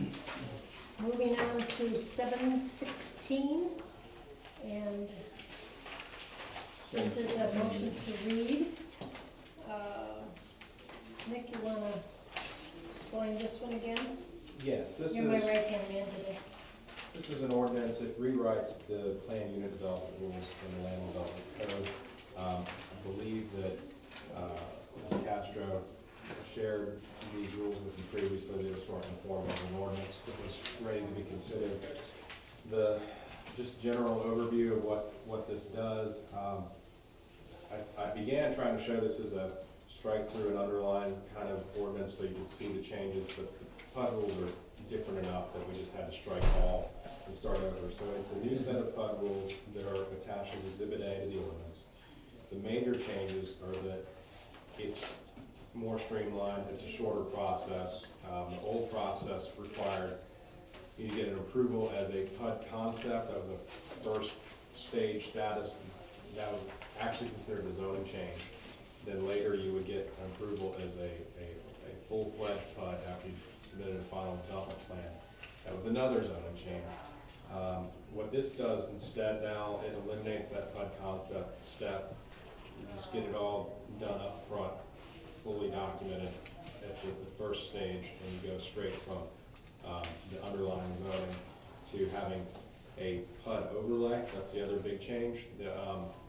moving on to 716, and this is a motion to read. Nick, you wanna explain this one again? Yes, this You're my is, right-hand man today. this is an ordinance, it rewrites the plan unit development rules in the land development code. I believe that Ms. Castro shared these rules with you previously. They were sort of in the form of an ordinance that was ready to be considered. The just general overview of what this does. I began trying to show this as a strike through and underline kind of ordinance so you could see the changes, but the PUD rules are different enough that we just had to strike all and start over. So it's a new set of PUD rules that are attached as Exhibit A to the ordinance. The major changes are that it's more streamlined, it's a shorter process. The old process required you to get an approval as a PUD concept. That was a first stage status. That was actually considered a zoning change. Then later you would get an approval as a full-fledged PUD after you submitted a final development plan. That was another zoning change. What this does instead now, it eliminates that PUD concept step. You just get it all done up front, fully documented at the first stage, and you go straight from the underlying zoning to having a PUD overlay. That's the other big change. The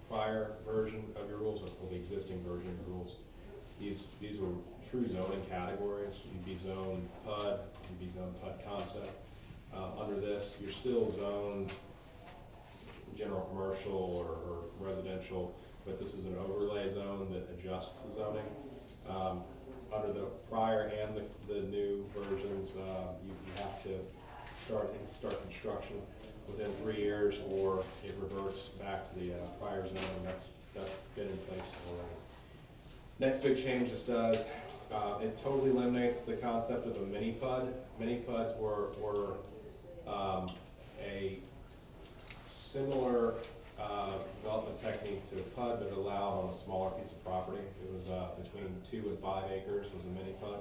prior version of your rules, or the existing version of the rules, these were true zoning categories. You'd be zoned PUD, you'd be zoned PUD concept. Under this, you're still zoned general commercial or residential, but this is an overlay zone that adjusts the zoning. Under the prior and the new versions, you have to start construction within 3 years, or it reverts back to the prior zone. That's been in place already. Next big change this does, it totally eliminates the concept of a mini PUD. Mini PUDs were a similar development technique to a PUD, but allowed on a smaller piece of property. It was between 2 and 5 acres was a mini PUD.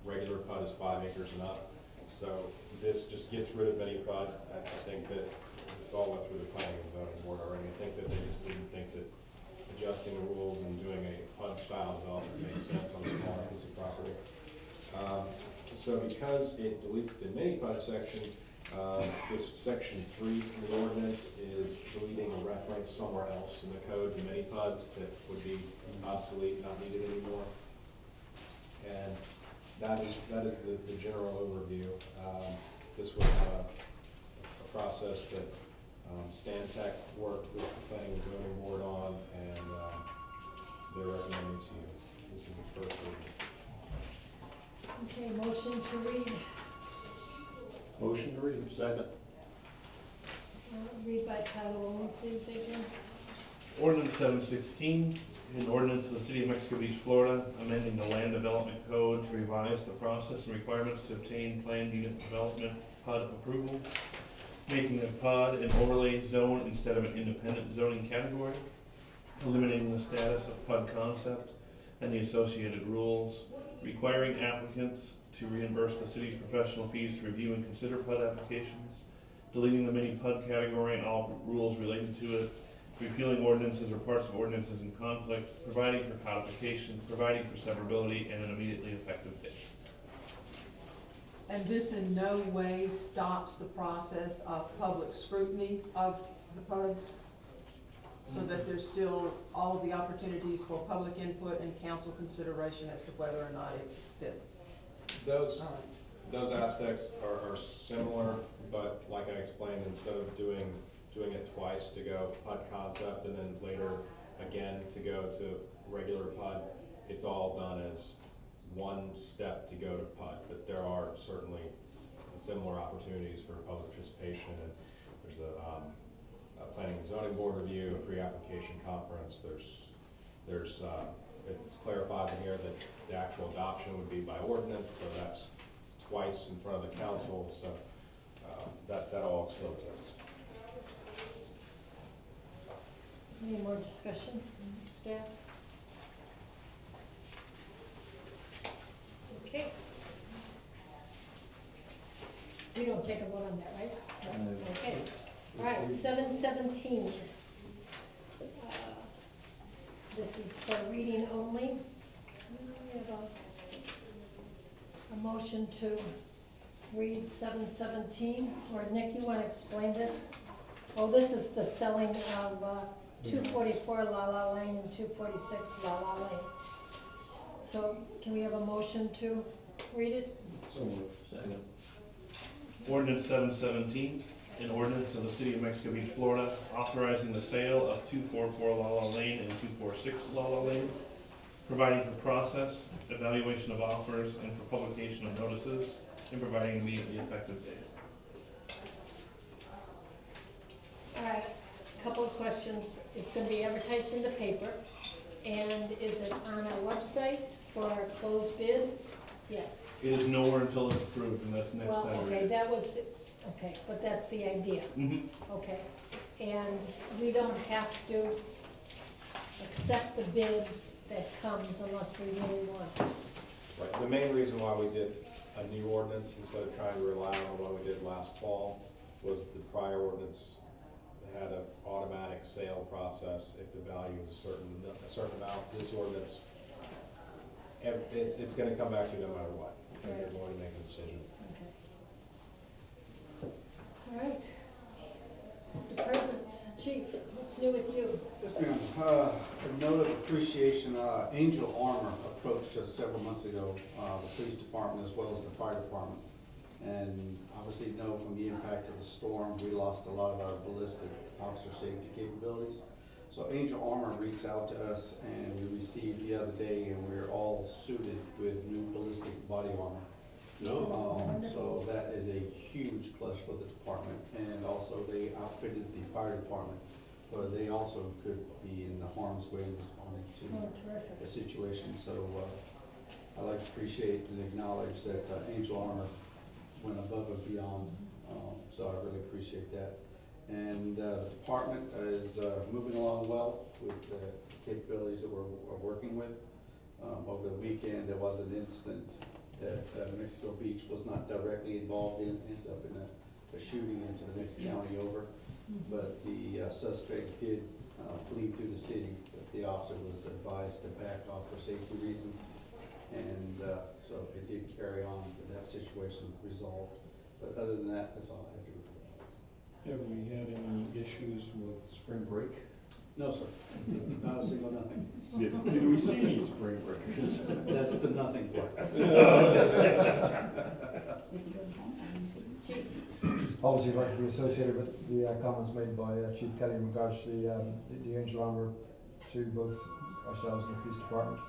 Regular PUD is 5 acres and up. So this just gets rid of mini PUD. I think that this all went through the planning and zoning board already. I think that they just didn't think that adjusting the rules and doing a PUD style development made sense on a smaller piece of property. So because it deletes the mini PUD section, this section 3 from the ordinance is deleting a reference somewhere else in the code to mini PUDs that would be obsolete, not needed anymore. And that is the general overview. This was a process that Stantec worked with the planning and zoning board on, and they're recommending to you. This is a first reading. Okay, motion to read. Motion to read. Second. Read by title only, please, Adrian. Ordinance 716, an ordinance of the City of Mexico Beach, Florida, amending the Land Development Code to revise the process and requirements to obtain planned unit development PUD approval, making a PUD an overlay zone instead of an independent zoning category, eliminating the status of PUD concept and the associated rules, requiring applicants to reimburse the city's professional fees to review and consider PUD applications, deleting the mini PUD category and all rules related to it, repealing ordinances or parts of ordinances in conflict, providing for codification, providing for severability, and an immediately effective date. And this in no way stops the process of public scrutiny of the PUDs, so that there's still all of the opportunities for public input and council consideration as to whether or not it fits. Those aspects are similar, but like I explained, instead of doing it twice to go PUD concept and then later again to go to regular PUD, it's all done as one step to go to PUD. But there are certainly similar opportunities for public participation, and there's a planning and zoning board review, a pre-application conference. It's clarified in here that the actual adoption would be by ordinance, so that's twice in front of the council, so that all still exists. Any more discussion, staff? Okay. We don't take a vote on that, right? Okay. All right, 717. This is for reading only. We have a motion to read 717, or Nick, you want to explain this? Oh, this is the selling of 244 La La Lane and 246 La La Lane. so can we have a motion to read it? So moved. Second. Ordinance 717, an ordinance of the City of Mexico Beach, Florida, authorizing the sale of 244 Lala Lane and 246 Lala Lane, providing for process, evaluation of offers, and for publication of notices, and providing immediately effective date. All right, couple of questions. It's gonna be advertised in the paper, and is it on our website for our closed bid? Yes. It is nowhere until it's approved, and that's next Well, Saturday. okay, that was, okay, but that's the idea, Mhm. okay. And we don't have to accept the bid that comes unless we really want to. Right, the main reason why we did a new ordinance instead of trying to rely on what we did last fall was the prior ordinance had an automatic sale process if the value is a certain amount. This ordinance, it's gonna come back to you no matter what, and you're going to make a decision. Okay. All right. Departments, Chief, what's new with you? Yes, ma'am. A note of appreciation, Angel Armor approached us several months ago, the police department as well as the fire department. And obviously you know from the impact of the storm, we lost a lot of our ballistic officer safety capabilities. So Angel Armor reached out to us and we received the other day, and we're all suited with new ballistic body armor. So that is a huge plus for the department, and also they outfitted the fire department, where they also could be in the harm's way responding Oh, to terrific. the situation. So I'd like to appreciate and acknowledge that Angel Armor went above and beyond, so I really appreciate that. And the department is moving along well with the capabilities that we're working with. Over the weekend, there was an incident that Mexico Beach was not directly involved in, ended up in a shooting into the next county over. But the suspect did flee through the city, but the officer was advised to back off for safety reasons. And so it did carry on, but that situation resolved. But other than that, that's all I have to report. Have we had any issues with spring break? No, sir. Not a single nothing. Did we see any spring breakers? That's the nothing part. Chief, Obviously, I'd like to be associated with the comments made by Chief Kelly in regards to the Angel Armor to both ourselves and the police department.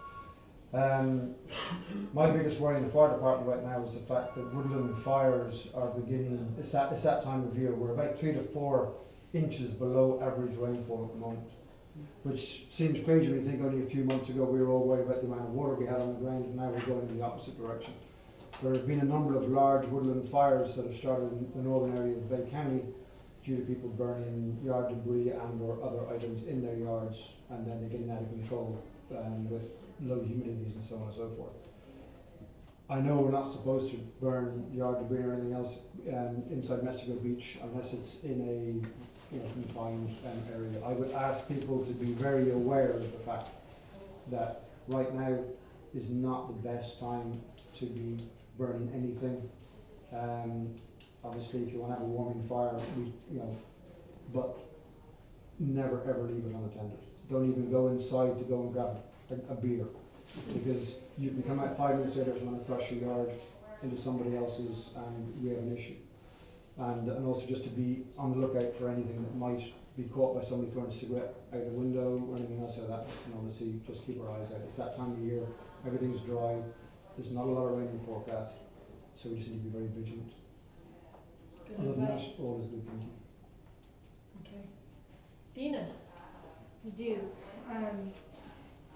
My biggest worry in the fire department right now is the fact that woodland fires are beginning, it's that time of year, we're about 3 to 4 inches below average rainfall at the moment, which seems crazy when you think only a few months ago we were all worried about the amount of water we had on the ground, and now we're going in the opposite direction. There have been a number of large woodland fires that have started in the northern area of Bay County due to people burning yard debris and or other items in their yards, and then they're getting out of control with low humidities and so on and so forth. I know we're not supposed to burn yard debris or anything else inside Mexico Beach unless it's in a confined area. I would ask people to be very aware of the fact that right now is not the best time to be burning anything. Obviously, if you want to have a warming fire, but never ever leave it unattended. Don't even go inside to go and grab a beer, because you can come out 5 minutes later and want to crush your yard into somebody else's, and we have an issue. And also just to be on the lookout for anything that might be caught by somebody throwing a cigarette out the window or anything else like that. And obviously just keep our eyes out. It's that time of year, everything's dry, there's not a lot of rain in the forecast, so we just need to be very vigilant. good Other than that, advice. all is good, thank you. Okay. Dina, We do.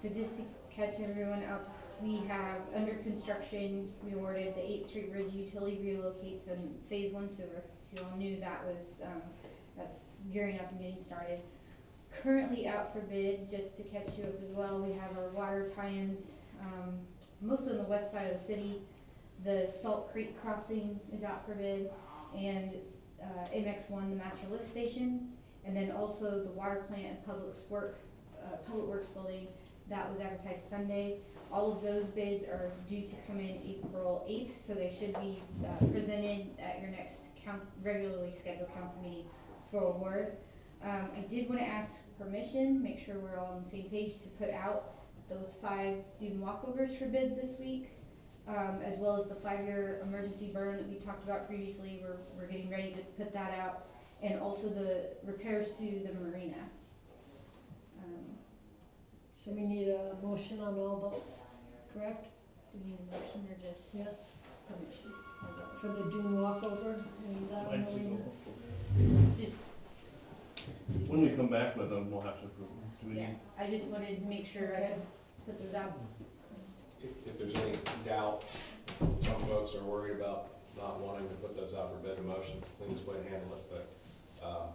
So just to catch everyone up, we have under construction, we awarded the 8th Street Bridge utility relocates in phase 1 sewer. So you all knew that was, that's gearing up and getting started. Currently out for bid, just to catch you up as well, we have our water tie-ins, mostly on the west side of the city. The Salt Creek crossing is out for bid, and MX1, the master lift station, and then also the water plant and public works building that was advertised Sunday. All of those bids are due to come in April 8th, so they should be presented at your next regularly scheduled council meeting for award. I did want to ask permission, make sure we're all on the same page, to put out those 5 dune walkovers for bid this week, as well as the 5-year emergency burn that we talked about previously. We're getting ready to put that out, and also the repairs to the marina. So we need a motion on all those, correct? Do we need a motion or just Yes, permission? for the dune walkover and that I'd like to marina. go. Just, When we come back with them, we'll have to approve them. Do we yeah, need? I just wanted to make sure I Okay. could put those out. If there's any doubt, some folks are worried about not wanting to put those out for bid, motion's the cleanest way to handle it, but, I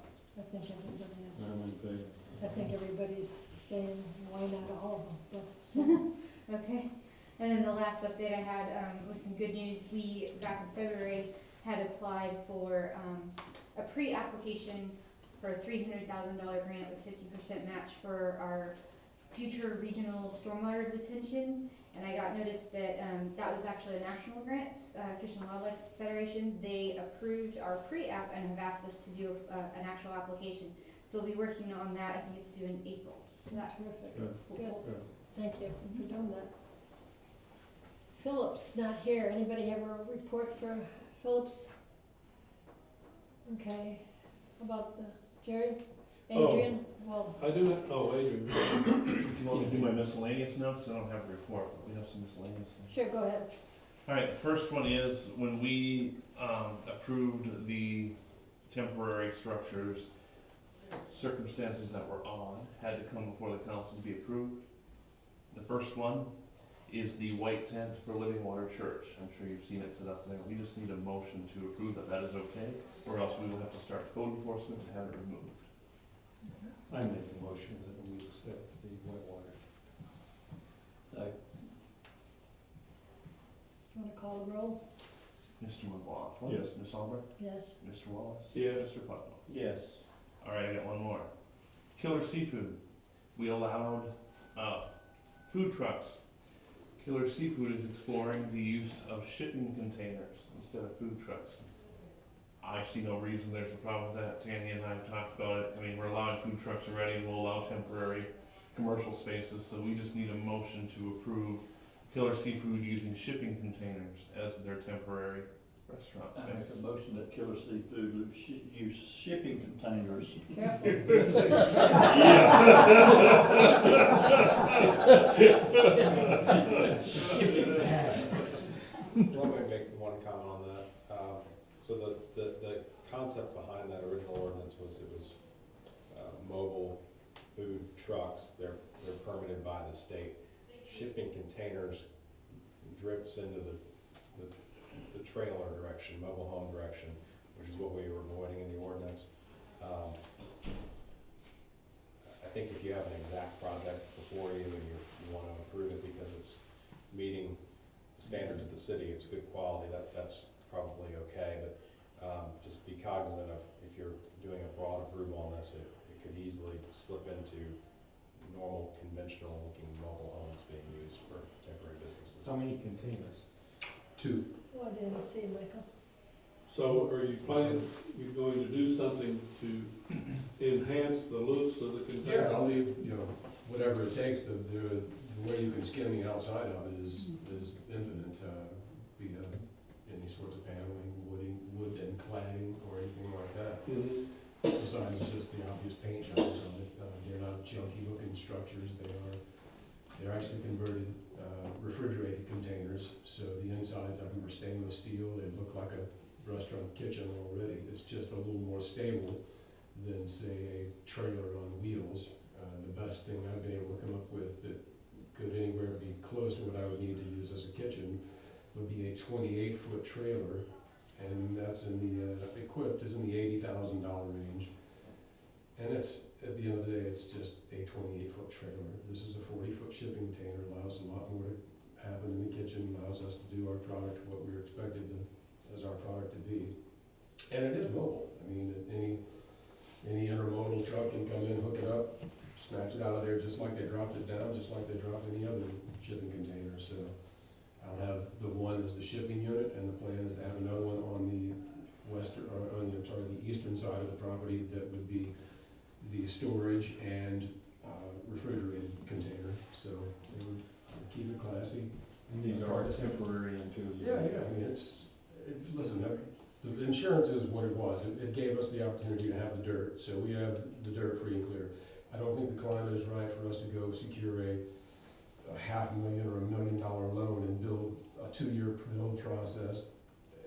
think everybody is. I'm in favor. I think everybody's saying, why not all of them, but, so, Okay, and then the last update I had was some good news. We, back in February, had applied for a pre-application for a $300,000 grant with 50% match for our future regional stormwater detention. And I got notice that that was actually a national grant, Fish and Wildlife Federation. They approved our pre-app and have asked us to do an actual application. So we'll be working on that. I think it's due in April. So that's terrific. Good. cool. Good. Thank you for doing that. Phillips not here. Anybody have a report for Phillips? Okay. How about the, Jared? Adrian? Well, I do have, oh, Adrian. Do you want me to do my miscellaneous now? Because I don't have a report, but we have some miscellaneous things. sure, go ahead. All right, the first one is when we approved the temporary structures, circumstances that were on had to come before the council to be approved. The first one is the white tent for Living Water Church. I'm sure you've seen it set up there. We just need a motion to approve that that is okay, or else we will have to start code enforcement to have it removed. I make a motion that we accept the whitewater. Want to call the roll? Mr. McLaughlin? Yes. Ms. Albert? Yes. Mr. Wallace? Yeah. Mr. Putnam? Yes. All right, I got one more. Killer Seafood. We allowed food trucks. Killer Seafood is exploring the use of shipping containers instead of food trucks. I see no reason there's a problem with that. Tanya and I have talked about it. I mean, we're allowing food trucks already. We'll allow temporary commercial spaces, so we just need a motion to approve Killer Seafood using shipping containers as their temporary restaurant I make space. a motion that Killer Seafood use shipping containers. Careful. Want me to make one comment on that? So the concept behind that original ordinance was it was mobile food trucks, they're permitted by the state. Shipping containers drifts into the trailer direction, mobile home direction, which is what we were avoiding in the ordinance. I think if you have an exact project before you and you want to approve it because it's meeting standards of the city, it's good quality, that's probably okay, but just be cognizant of if you're doing a broad approval on this, it could easily slip into normal conventional looking mobile homes being used for temporary businesses. How many containers? 2. Well, I didn't see Michael. So are you planning, you're going to do something to enhance the looks of the container? Yeah, I'll leave, whatever it takes, the way you can skin the outside of it is infinite, be it any sorts of paneling, wood and cladding, or anything like that. Mhm. Besides just the obvious paint jobs on it, they're not junky looking structures, they're actually converted, refrigerated containers, so the insides of them are stainless steel, they look like a restaurant kitchen already. It's just a little more stable than, say, a trailer on wheels. The best thing I've been able to come up with that could anywhere be close to what I would need to use as a kitchen would be a 28-foot trailer, and that's in the, equipped is in the $80,000 range. And it's, at the end of the day, it's just a 28-foot trailer. This is a 40-foot shipping container, allows a lot more to happen in the kitchen, allows us to do our product what we're expected to, as our product to be. And it is mobile. I mean, any intermodal truck can come in, hook it up, snatch it out of there just like they dropped it down, just like they drop any other shipping container. So I'll have the one as the shipping unit, and the plan is to have another one on the the eastern side of the property that would be the storage and refrigerated container, so they would keep it classy. And these are temporary until you. Yeah, I mean, listen, the insurance is what it was. It gave us the opportunity to have the dirt, so we have the dirt free and clear. I don't think the climate is right for us to go secure a $500,000 or $1 million loan and build a 2-year build process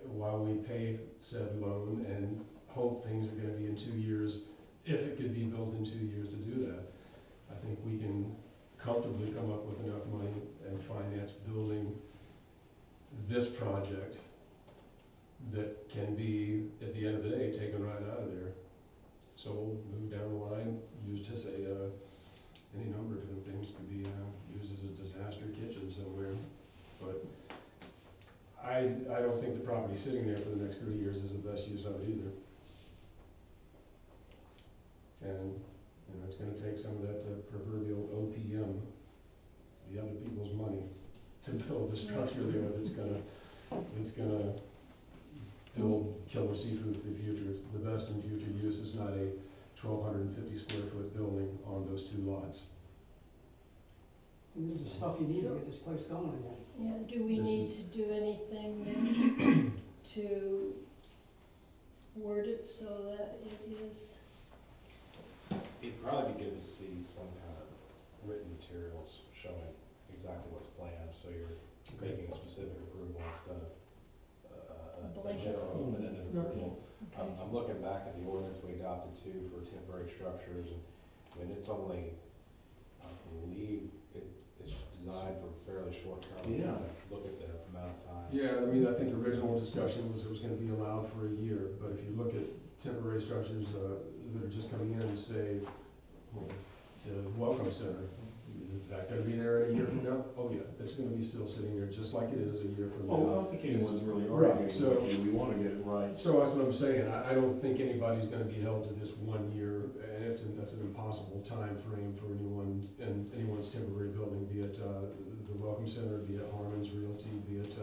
while we pay said loan and hope things are gonna be in 2 years, if it could be built in 2 years to do that. I think we can comfortably come up with enough money and finance building this project that can be, at the end of the day, taken right out of there, sold, moved down the line, used as any number of different things, could be used as a disaster kitchen somewhere. But I don't think the property sitting there for the next 3 years is the best use of it either. And it's gonna take some of that proverbial OPM, the other people's money, to build the structure there that's gonna build killer seafood for the future. It's the best in future use. It's not a 1,250 square foot building on those 2 lots. And this is stuff you need to get this place going again. Yeah, do we This need is- to do anything then to word it so that it is? It'd probably be good to see some kind of written materials showing exactly what's planned, so you're making a specific approval instead of a Blanket. general open-ended approval. Okay. I'm looking back at the ordinance we adopted too for temporary structures, and, I mean, it's only, I believe, it's designed for fairly short term. Yeah. Look at the amount of time. Yeah, I mean, I think the original discussion was it was gonna be allowed for a year, but if you look at temporary structures, that are just coming in and say, well, the Welcome Center, is that gonna be there in a year from now? Oh, yeah, it's gonna be still sitting there just like it is a year from now. Oh, I don't think anyone's really Right, arguing, so- with you. We wanna get it right. So that's what I'm saying, I don't think anybody's gonna be held to this 1 year, and that's an impossible time frame for anyone's temporary building, be it, the Welcome Center, be it Harmon's Realty, be it,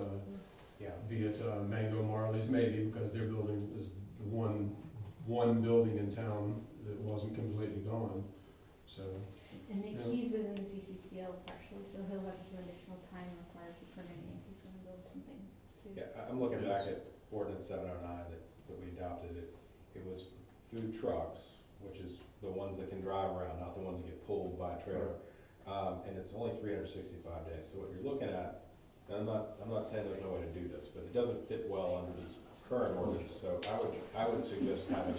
Mango Marley's, maybe, because their building is the one building in town that wasn't completely gone, so. And Nick, Yeah. he's within the CCCL partially, so he'll have some additional time required for permitting if he's gonna build something too. Yeah, I'm looking back at ordinance 709 that we adopted. It was food trucks, which is the ones that can drive around, not the ones that get pulled by a trailer. And it's only 365 days. So what you're looking at, and I'm not saying there's no way to do this, but it doesn't fit well under the current ordinance. So I would suggest having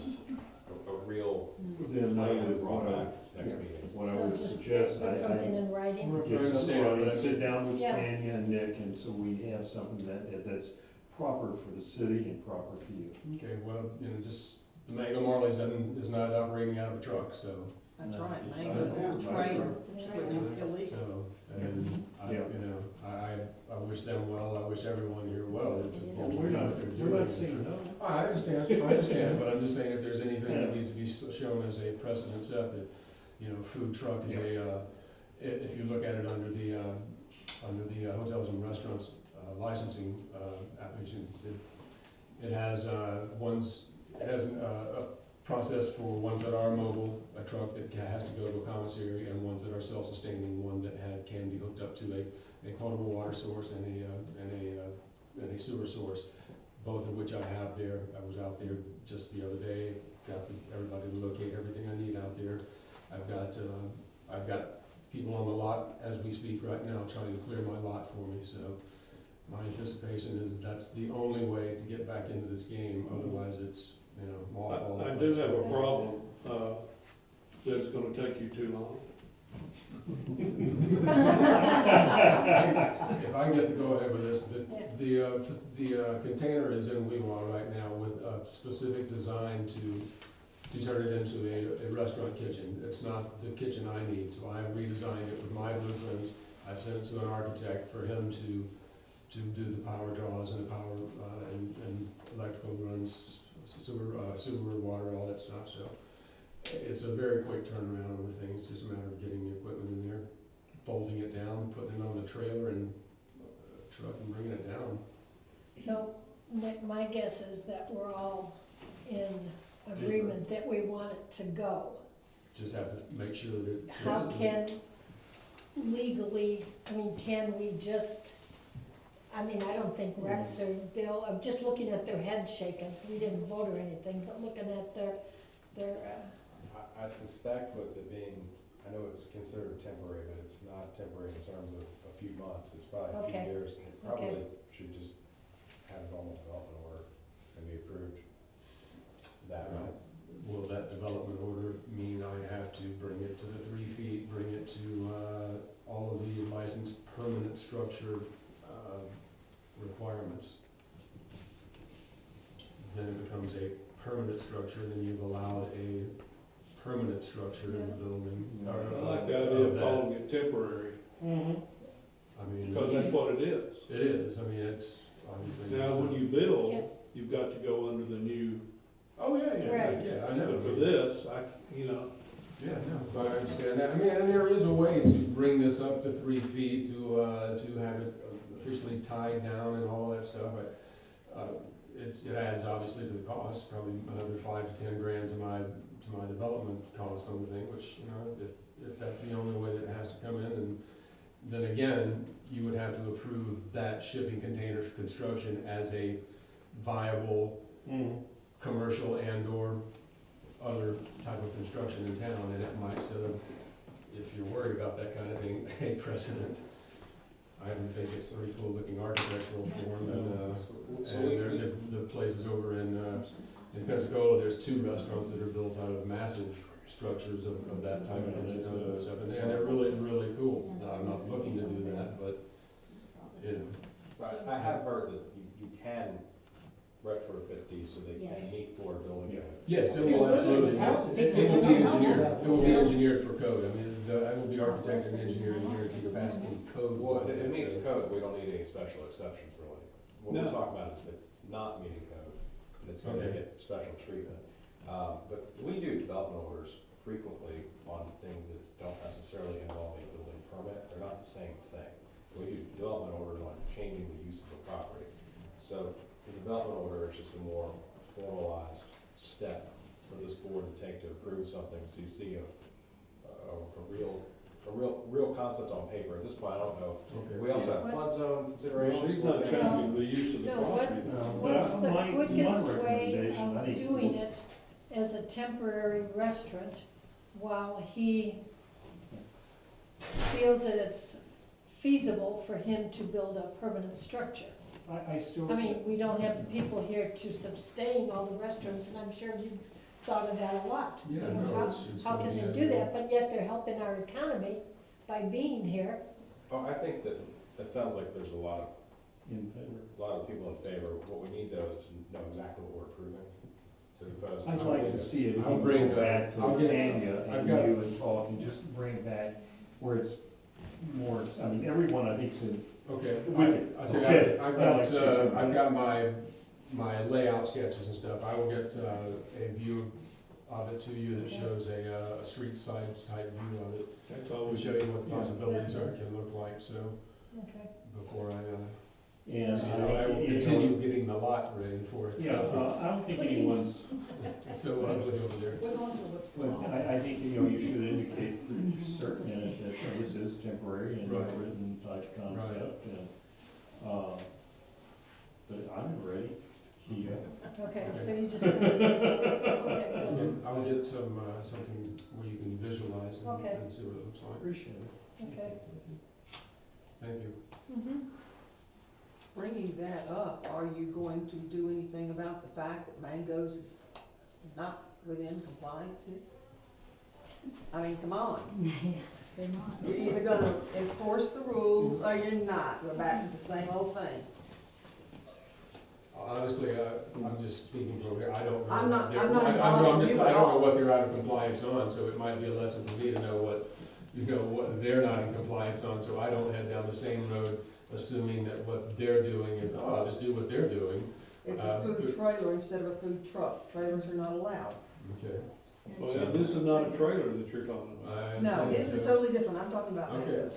a real Then I plan would, brought what I, back next meeting. what I So would just suggest, put something in writing? Get somebody, sit down with Yeah. Tanya and Nick, and so we have something that's proper for the city and proper for you. Okay, well, just, the Mango Marley's is not operating out of a truck, so. That's No, right, it's mangoes is not. a trailer, It's a which trailer. is illegal. So, and I wish them well, I wish everyone here well. We're not saying no. I understand, but I'm just saying if there's anything that needs to be shown as a precedent set, that, food truck is if you look at it under the hotels and restaurants licensing applications, it has a process for ones that are mobile, a truck that has to go to a commissary, and ones that are self-sustaining, one that can be hooked up to a potable water source and a sewer source, both of which I have there. I was out there just the other day, got everybody to locate everything I need out there. I've got people on the lot as we speak right now trying to clear my lot for me, so my anticipation is that's the only way to get back into this game, otherwise it's, mothball. I do have a problem, that it's gonna take you too long. If I can get to go ahead with this, the container is in Weewa right now with a specific design to turn it into a restaurant kitchen. It's not the kitchen I need, so I have redesigned it with my blueprints. I've sent it to an architect for him to do the power draws and the power and electrical runs, sewer, water, all that stuff. So it's a very quick turnaround on the thing. It's just a matter of getting the equipment in there, bolting it down, putting it on the trailer and truck and bringing it down. So, Nick, my guess is that we're all in agreement that we want it to go. just have to make sure that it. How can legally, I mean, can we just, I mean, I don't think Rex or Bill, I'm just looking at their heads shaking. We didn't vote or anything, but looking at their, I suspect with it being, I know it's considered temporary, but it's not temporary in terms of a few months, it's probably a Okay. few years. It probably should just have normal development order and be approved that way. Will that development order mean I have to bring it to the 3 feet, bring it to all of the licensed permanent structure requirements? Then it becomes a permanent structure, then you've allowed a permanent structure in the building. I like the idea of calling it temporary, I mean. because that's what it is. It is, I mean, it's obviously. Now, when you build, you've got to go under the new, Oh, yeah, Right. yeah, I know. but for this, Yeah, no, I understand that. I mean, and there is a way to bring this up to 3 feet, to have it officially tied down and all that stuff. It adds obviously to the cost, probably another 5 to 10 grand to my development cost on the thing, which, you know, if that's the only way that it has to come in, and then again, you would have to approve that shipping container construction as a viable commercial and/or other type of construction in town, and it might set up, if you're worried about that kind of thing, a precedent. I think it's pretty cool looking architectural form, and the places over in Pensacola, there's 2 restaurants that are built out of massive structures of that type of stuff, and they're really, really cool. I'm not looking to do that, but, you know. I have heard that you can retrofit these so they can meet for building. Yes, it will absolutely. It will be engineered. It will be engineered for code. I mean, I will be architect and engineer here to capacity code. Well, if it meets code, we don't need any special exceptions really. What we're talking about is if it's not meeting code, and it's gonna get special treatment. But we do development orders frequently on things that don't necessarily involve a building permit. They're not the same thing. We do development orders on changing the use of the property. So the development order is just a more formalized step for this board to take to approve something, so you see a real concept on paper. At this point, I don't know. We also have flood zone considerations. He's not changing the use of the property. what's the quickest way of doing it as a temporary restaurant while he feels that it's feasible for him to build a permanent structure? I mean, we don't have the people here to sustain all the restaurants, and I'm sure you've thought of that a lot. Yeah, You know, no, how- it's How gonna can be they do that, but yet they're helping our economy by being here? Well, I think that sounds like there's a lot of people in favor. What we need though is to know exactly what we're approving, as opposed to. I'd like to see it, if I'll you bring, go back to I'll get- Tanya I've and got- you and talk, and just bring back where it's more, I mean, everyone I think's in. Okay, With it. I'll tell you, Okay. I've got my layout sketches and stuff. I will get a view of it to you that shows a street side type view of it. That's We'll always, show you what the possibilities are, can look like, so Okay. before I, And so, I will continue getting the lot ready for it. Yeah, I don't think anyone's, It's so ugly over there. We're going to what's but going on. I think, you should indicate for certain that this is temporary and a Right. written type concept, and, but I'm ready. Kia. Okay, so you just. Okay, good. I'll get some, something where you can visualize Okay. and see what it looks like. Appreciate it. Okay. Thank you. Mm-hmm. Bringing that up, are you going to do anything about the fact that Mango's is not within compliance here? I mean, come on. Yeah, they're not. You're either gonna enforce the rules or you're not. We're back to the same old thing. Honestly, I'm just speaking from here, I don't know. I'm not- They're- I'm not I'm involved just, in you I at don't know all. what they're out of compliance on, so it might be a lesson for me to know what they're not in compliance on, so I don't head down the same road assuming that what they're doing is, oh, I'll just do what they're doing. It's a food trailer instead of a food truck. Trailers are not allowed. Okay. well, this is not a trailer that you're talking about. I No, understand this is that. totally different. I'm talking about Okay. Mango's.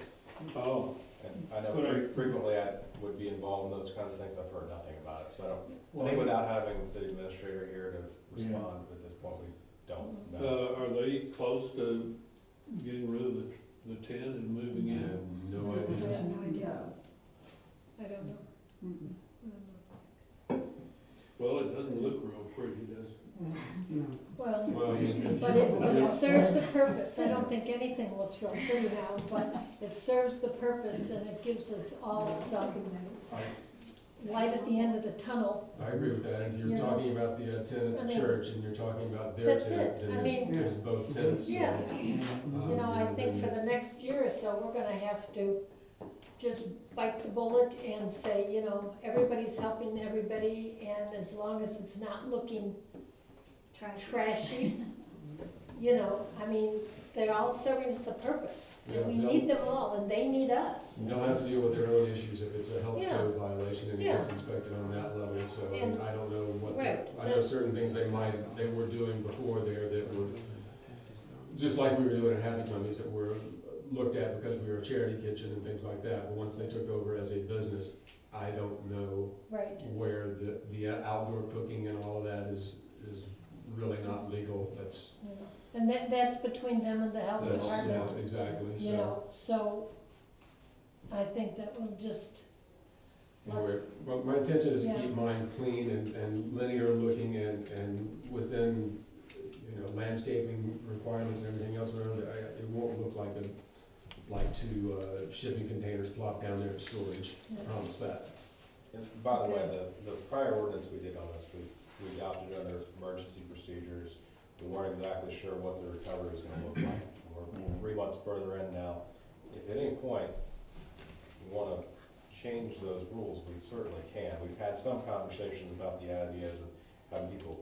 Oh, And I know frequently I would be involved in those kinds of things. I've heard nothing about it, so I think without having the city administrator here to respond, at this point, don't know. Are they close to getting rid of the tin and moving I in? have no I idea. have no idea. I don't know. I don't know. Well, it doesn't look real pretty, does it? Well, Well, but it serves a purpose. I don't think anything looks real pretty now, but it serves the purpose and it gives us all some light at the end of the tunnel. I agree with that. If You you're know, talking about the tent I at the mean, church and you're talking about their that's tent, it. then I mean, there's both tents. so, Yeah, you know, I think for then- the next year or so, we're gonna have to just bite the bullet and say, you know, everybody's helping everybody, and as long as it's not looking trashy, you know, I mean, they're all serving us a purpose. And we Yeah, need them all, and they need us. And they'll have to deal with their own issues if it's a health Yeah. code violation and it Yeah. gets inspected on that level, so I And- mean, I don't know what, Right. I know certain things they were doing before there that were, just like we were doing at Happy Tummies, that were looked at because we were a charity kitchen and things like that, but once they took over as a business, I don't know Right. where the outdoor cooking and all of that is really not legal, that's, You know, and that's between them and the health yeah, department, exactly, you know, so I think that we'll just, Anyway, but my intention is to Yeah. keep mine clean and linear looking and within, you know, landscaping requirements and everything else around it. It won't look like two shipping containers plopped down there in storage, I promise that. And by the way, the prior ordinance we did on this, we adopted under emergency procedures. We weren't exactly sure what the recovery was gonna look like. We're 3 months further in now. If at any point you wanna change those rules, we certainly can. We've had some conversations about the ideas of having people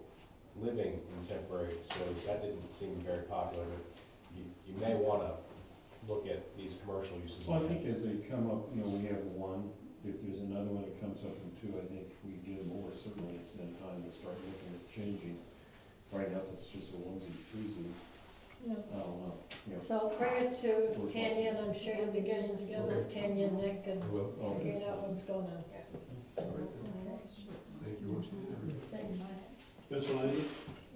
living in temporary facilities. That didn't seem very popular, but you may wanna look at these commercial uses. Well, I think as they come up, you know, we have one, if there's another one that comes up in two, I think we get more, certainly it's then time to start looking at changing. Right now, it's just a onesie twosie, you know. I don't know, you know. So bring it to Tanya, and I'm sure you'll be getting together with Tanya and Nick and I will. figuring out what's going on. Thank you. Thanks. Miscellaneous?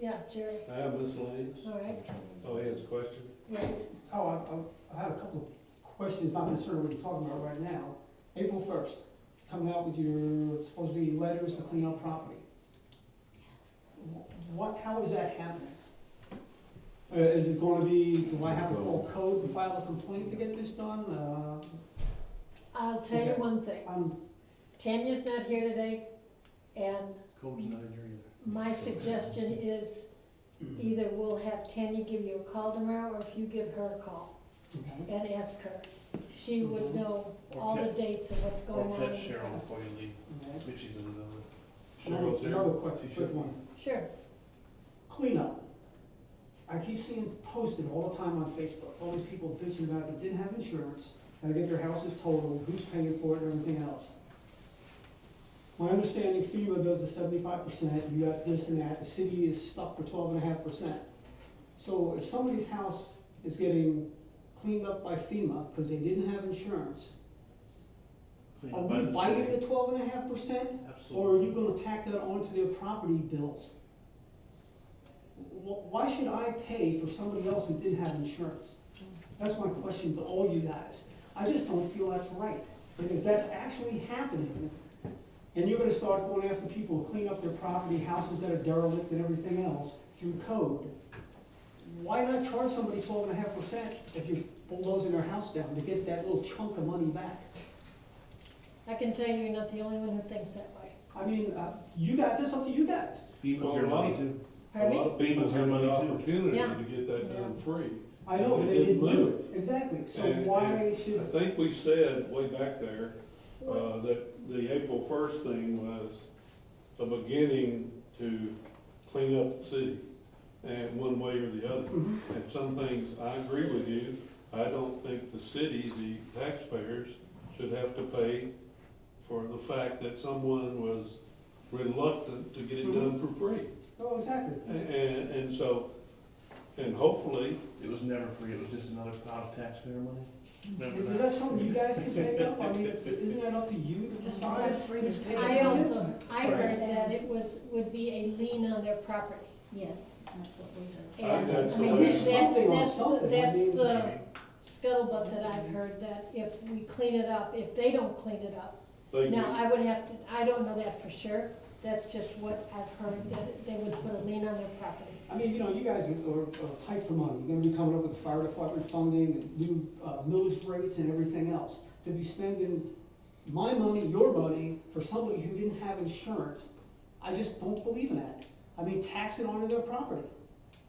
Yeah, Jerry, I have miscellaneous. all right, Oh, he has a question? right. Oh, I have a couple of questions, not necessarily what you're talking about right now. April 1st, coming out with your, supposed to be letters to clean up property. How is that happening? Is it gonna be, do I have to call code and file a complaint to get this done? I'll tell you Okay. one thing, Tanya's not here today, and Code's not in here either. my suggestion is either we'll have Tanya give you a call tomorrow, or if you give her a call Okay. and ask her. She would know Or all the catch- dates and what's going on Or in catch the Cheryl before process. you leave, Okay. if she's in the building. Cheryl's here? Another quick She should- one. Sure, Cleanup. I keep seeing posted all the time on Facebook, all these people bitching about they didn't have insurance, gotta get their houses totaled, who's paying for it and everything else. My understanding FEMA does the 75%, you got this and that, the city is stuck for 12.5%. So if somebody's house is getting cleaned up by FEMA because they didn't have insurance, Clean are up by we the biting city. the 12.5%? Or are Absolutely. you gonna tack that onto their property bills? Why should I pay for somebody else who didn't have insurance? That's my question to all you guys. I just don't feel that's right. And if that's actually happening, and you're gonna start going after people who clean up their property, houses that are derelict and everything else through code, why not charge somebody 12.5% if you're bulldozing their house down to get that little chunk of money back? I can tell you, you're not the only one who thinks that way. I mean, you guys, it's up to you guys. FEMA's your money too. A Pardon lot me? of people FEMA's your have money the too. opportunity Yeah. to get that done free. I know, and they didn't do it, exactly, so And- why and should? I think we said way back there, that the April 1st thing was a beginning to clean up the city, and one way or the other. Mhm. And some things, I agree with you, I don't think the city, the taxpayers, should have to pay for the fact that someone was reluctant to get it done for free. Oh, exactly. And so, and hopefully, It was never free, it was just another pot of taxpayer money. Remember Is that? that something you guys can take up? I mean, isn't that up to you to decide who's paying I for this? also, I heard that it would be a lien on their property. Yes. That's what we do. And, I've got I mean, somebody- that's the scuttlebutt that I've heard, that if we clean it up, if they don't clean it up. They Now, do. I would have to, I don't know that for sure, that's just what I've heard, that they would put a lien on their property. I mean, you know, you guys are tight for money. You're gonna be coming up with the fire department funding, new millage rates and everything else. To be spending my money, your money, for somebody who didn't have insurance, I just don't believe in that. I mean, tax it onto their property.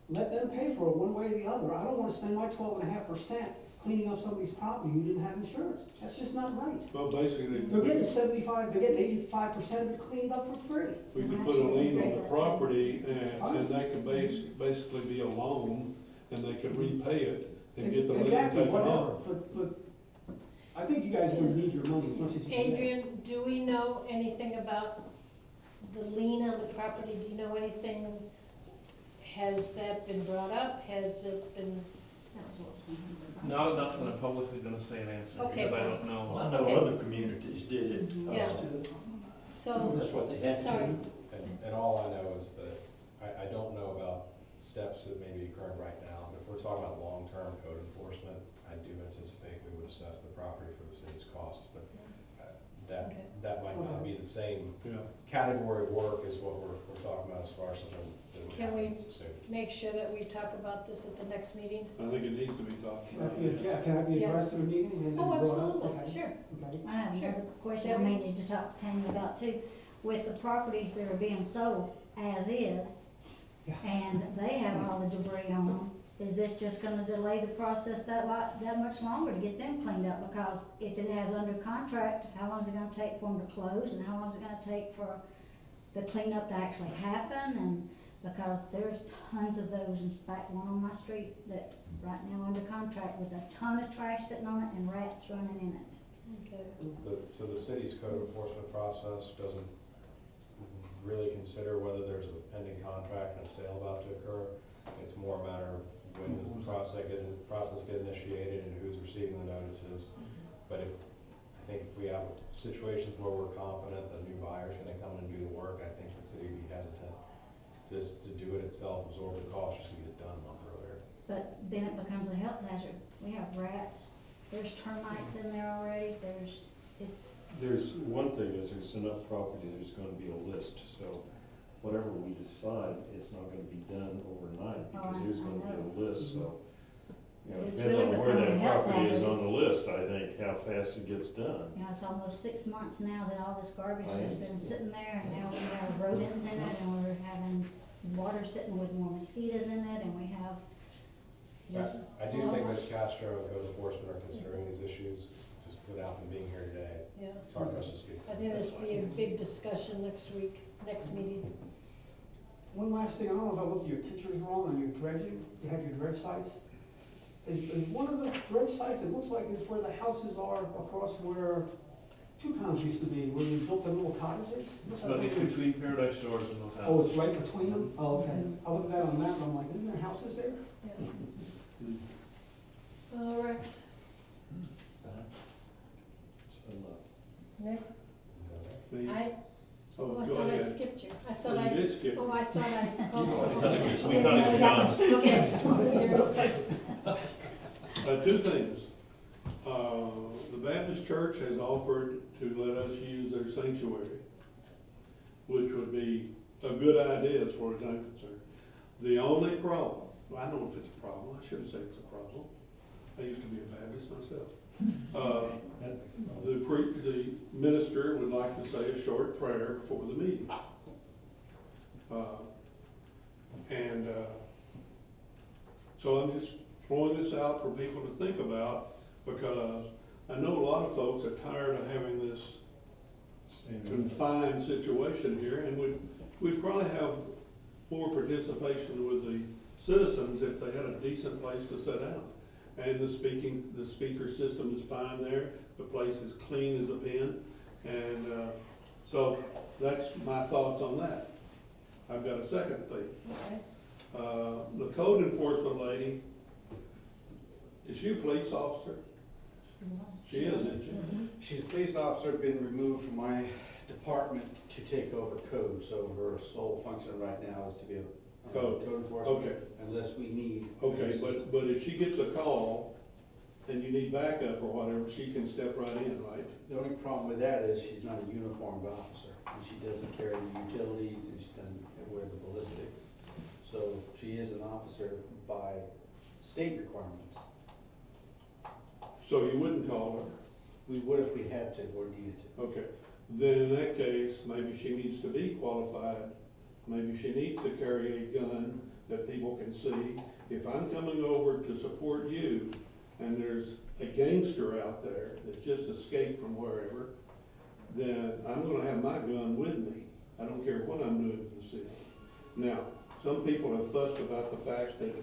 Let them pay for it one way or the other. I don't wanna spend my 12.5% cleaning up somebody's property who didn't have insurance. That's just not right. Well, basically, They're getting 75, they're getting 85% of it cleaned up for free. we could put a lien on the property, and then that could basically be a loan, and they could repay it and get the lien Exactly, taken whatever, off. but I think you guys are gonna need your money as much as you can. Adrian, do we know anything about the lien on the property? Do you know anything? Has that been brought up? Has it been? Not enough that I'm publicly gonna say an answer, Okay, because I fine. don't know. Well, I know Okay. other communities did it. Yeah. So, That's what they had to sorry, do. And all I know is that, I don't know about steps that may be occurring right now, but if we're talking about long-term code enforcement, I do anticipate we would assess the property for the city's costs, but that, Okay. that might not be the same Yeah. category of work as what we're talking about as far as something that would Can we- happen soon. make sure that we talk about this at the next meeting? I think it needs to be talked Can I about. be, yeah, can I be Yeah. addressed in a meeting and then Oh, brought up? absolutely, Okay, sure. okay. I have Sure. another question I may need to talk to Tanya about too. With the properties that are being sold as is, Yeah. and they have all the debris on them, is this just gonna delay the process that much longer to get them cleaned up? Because if it has under contract, how long is it gonna take for them to close, and how long is it gonna take for the cleanup to actually happen? And because there's tons of those, in fact, one on my street that's right now under contract with a ton of trash sitting on it and rats running in it. Okay. So the city's code enforcement process doesn't really consider whether there's a pending contract and a sale about to occur. It's more a matter of when does the process get initiated and who's receiving the notices. But I think if we have situations where we're confident the new buyer's gonna come in and do the work, I think the city would be hesitant just to do it itself, absorb the cost, just to get it done a month earlier. But then it becomes a health hazard. We have rats, there's termites in there already, There's one thing is there's enough property, there's gonna be a list, so whatever we decide, it's not gonna be done overnight, because Oh, there's I gonna be know. a list, so. You know, it It's depends really on where becoming that a health property is hazard. on the list, I think, how fast it gets done. you know, it's almost 6 months now that all this garbage I has been understand. sitting there, and now we have rodents in it, and we're having water sitting with more mosquitoes in it, and we have just I do so think much. Ms. Castro and code enforcement are considering these issues, just without them being here today. Yeah. It's hard for us to speak. I think this will be a big discussion next week, next meeting. One last thing, I don't know if I looked at your pictures wrong on your dredging, you have your dredge sites. Is one of the dredge sites, it looks like it's where the houses are across where Toucans used to be, where you built the little cottages? Looks like But it's those are- between Paradise Shores and those Oh, houses. it's right between them? Oh, okay. I looked at that on the map and I'm like, isn't there houses there? Rex, Nick, Me? oh, Oh, I go thought I ahead. skipped you. I Oh, thought you I, did skip. oh, I thought I called We thought you. he was gone. Okay. Two things. The Baptist Church has offered to let us use their sanctuary, which would be a good idea as far as I'm concerned. The only problem, well, I don't know if it's a problem, I shouldn't say it's a problem. I used to be a Baptist myself. The minister would like to say a short prayer before the meeting. So I'm just throwing this out for people to think about, because I know a lot of folks are tired of having this confined situation here, and we'd probably have more participation with the citizens if they had a decent place to sit down. And the speaker system is fine there, the place is clean as a pin, and so that's my thoughts on that. I've got a second thing. Okay. The code enforcement lady, is she a police officer? She is, isn't she? She's a police officer, been removed from my department to take over code, so her sole function right now is to be Code. Code enforcement, Okay. unless we need. Okay, assistance. but if she gets a call and you need backup or whatever, she can step right in, right? The only problem with that is she's not a uniformed officer, and she doesn't carry the utilities, and she doesn't wear the ballistics. So she is an officer by state requirements. So you wouldn't call her? We would if we had to or needed to. Okay, then in that case, maybe she needs to be qualified. Maybe she needs to carry a gun that people can see. If I'm coming over to support you and there's a gangster out there that just escaped from wherever, then I'm gonna have my gun with me. I don't care what I'm doing for the city. Now, some people have fussed about the fact that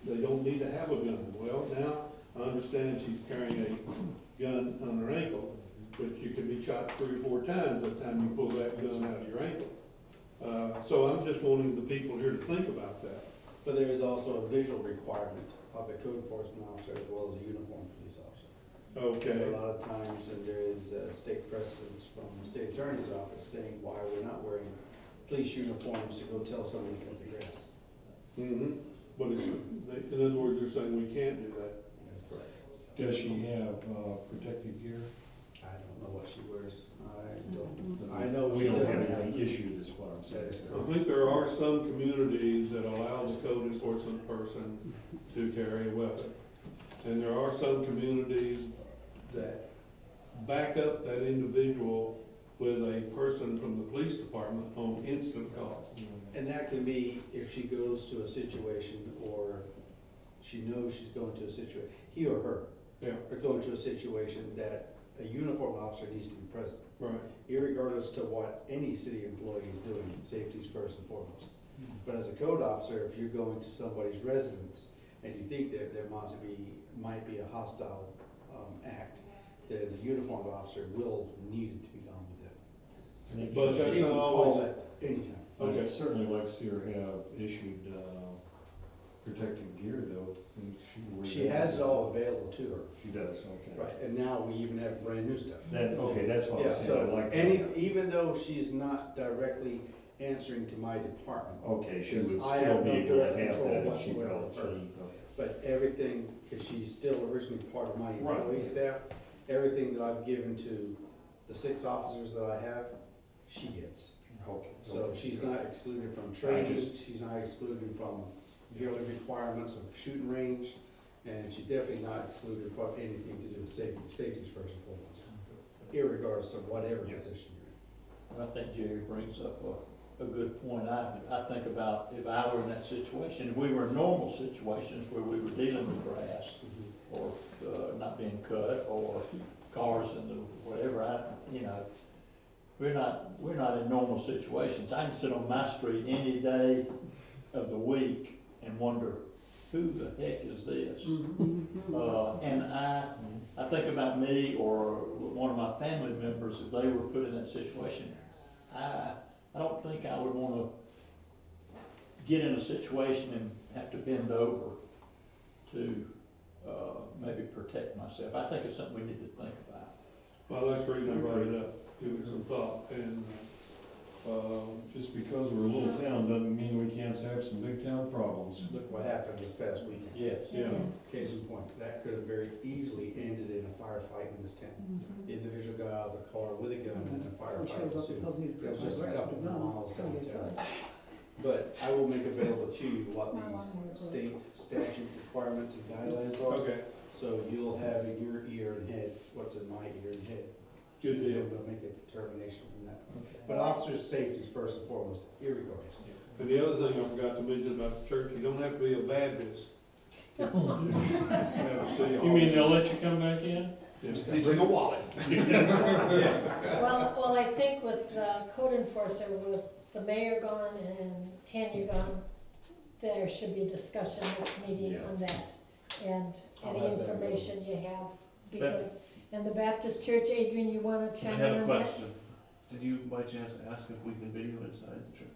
they don't need to have a gun. Well, now I understand she's carrying a gun on her ankle, but you can be shot 3 or 4 times by the time you pull that gun out of your ankle. So I'm just wanting the people here to think about that. But there is also a visual requirement of a code enforcement officer as well as a uniformed police officer. Okay, A lot of times, and there is state precedents from the state attorney's office saying why we're not wearing police uniforms to go tell somebody to cut the grass. But it's, in other words, they're saying we can't do that. That's correct. Does she have protective gear? I don't know what she wears. I know We she don't doesn't have have. any issue, is what I'm saying. That is I correct. think there are some communities that allow the code enforcement person to carry a weapon. And there are some communities that back up that individual with a person from the police department on instant call. And that can be if she goes to a situation or she knows she's going to a situation, he or her, Yeah, are going to a situation that a uniformed officer needs to be present. right. Irregardless to what any city employee is doing, safety is first and foremost. But as a code officer, if you're going to somebody's residence and you think that there might be a hostile act, then the uniformed officer will need it to be gone with them. I think But she- that's She not can call always- that anytime. Okay. I'd certainly like to see her have issued protective gear though. And wears She that. has it all available to her. She does, okay. Right, and now we even have brand new stuff. Okay, that's what Yeah, I'm saying, I so like even though she's not directly answering to my department, Okay, she would because I still have be no able to direct have control that if she whatsoever felt of her. she. but everything, because she's still originally part of my Right. employee staff, everything that I've given to the 6 officers that I have, she gets. Okay. So she's not excluded from I training, just- she's not excluded from yearly requirements of shooting range, and she's definitely not excluded from anything to do with safety. Safety's first and foremost, irregardless of whatever Yeah. position you're in. I think Jerry brings up a good point. I think about if I were in that situation, if we were in normal situations where we were dealing with grass or not being cut or cars and whatever, we're not in normal situations. I can sit on my street any day of the week and wonder, who the heck is this? And I think about me or one of my family members, if they were put in that situation, I don't think I would wanna get in a situation and have to bend over to, maybe protect myself. I think it's something we need to think about. Well, that's the reason I brought it up, give it some thought, and, Just because we're a little town doesn't mean we can't have some big town problems. Look what happened this past weekend. Yes. yeah. Case in point, that could have very easily ended in a firefight in this town. The individual got out of the car with a gun and a firefight ensued. It was just a couple of miles downtown. But I will make available to you what the state statute requirements and guidelines are. Okay, So you'll have in your ear and head what's in my ear and head. good You'll be deal. able to make a determination from that. But officers' safety is first and foremost, irregardless. And the other thing I forgot to mention about the church, you don't have to be a Baptist. Have a city You mean they'll hall. let you come back in? Bring a wallet. Well, I think with the code enforcer, with the mayor gone and Tanya gone, there should be discussion next meeting Yeah. on that. And I'll any have that information you have, be That- good. And the Baptist church, Adrian, you wanna I chime in have a on that? question. Did you by chance ask if we can video inside the church?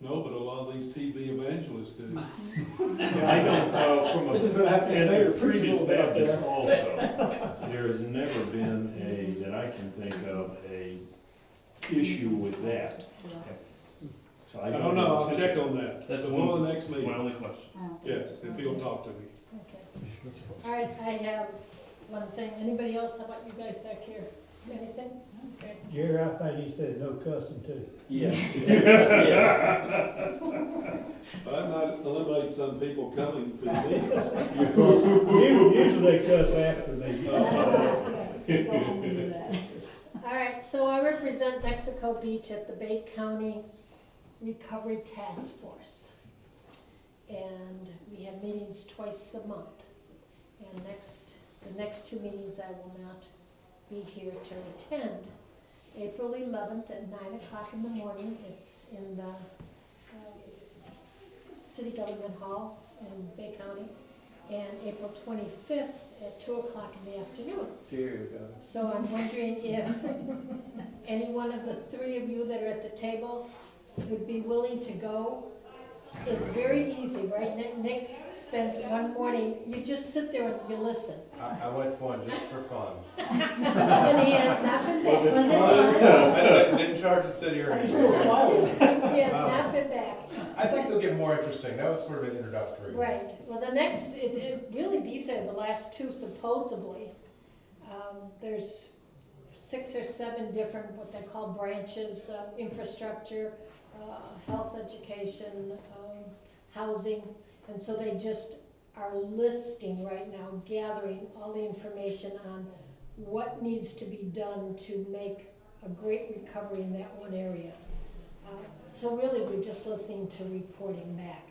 No, but a lot of these TV evangelists do. I don't, from This is gonna have to be as made a a previous principle out Baptist there. also, there has never been that I can think of, a issue with that. So I don't know, I'll check on that That's before one- the next My meeting. only question. Oh, Yes, if he'll talk to me. Okay. All right, I have one thing. Anybody else? How about you guys back here? Anything? Okay. Jerry, I think he said no cussing too. Yeah. I might eliminate some people coming to the Usually they cuss after me. Don't do that. All right, so I represent Mexico Beach at the Bay County Recovery Task Force. And we have meetings twice a month. And the next two meetings I will not be here to attend. April 11th at 9 o'clock in the morning, it's in the City Government Hall in Bay County. And April 25th at 2 o'clock in the afternoon. There you go. So I'm wondering if any one of the three of you that are at the table would be willing to go. It's very easy, right? Nick spent one morning, you just sit there and you listen. I went to one just for fun. And he has not been back. Was it fun? I didn't charge the city or He's anything. still smiling. He has not been back. I think they'll get more interesting. That was sort of an introductory. Right, well, the next, really, these are the last two supposedly. There's 6 or 7 different, what they call branches, infrastructure, health, education, housing. And so they just are listing right now, gathering all the information on what needs to be done to make a great recovery in that one area. So really, we're just listening to reporting back.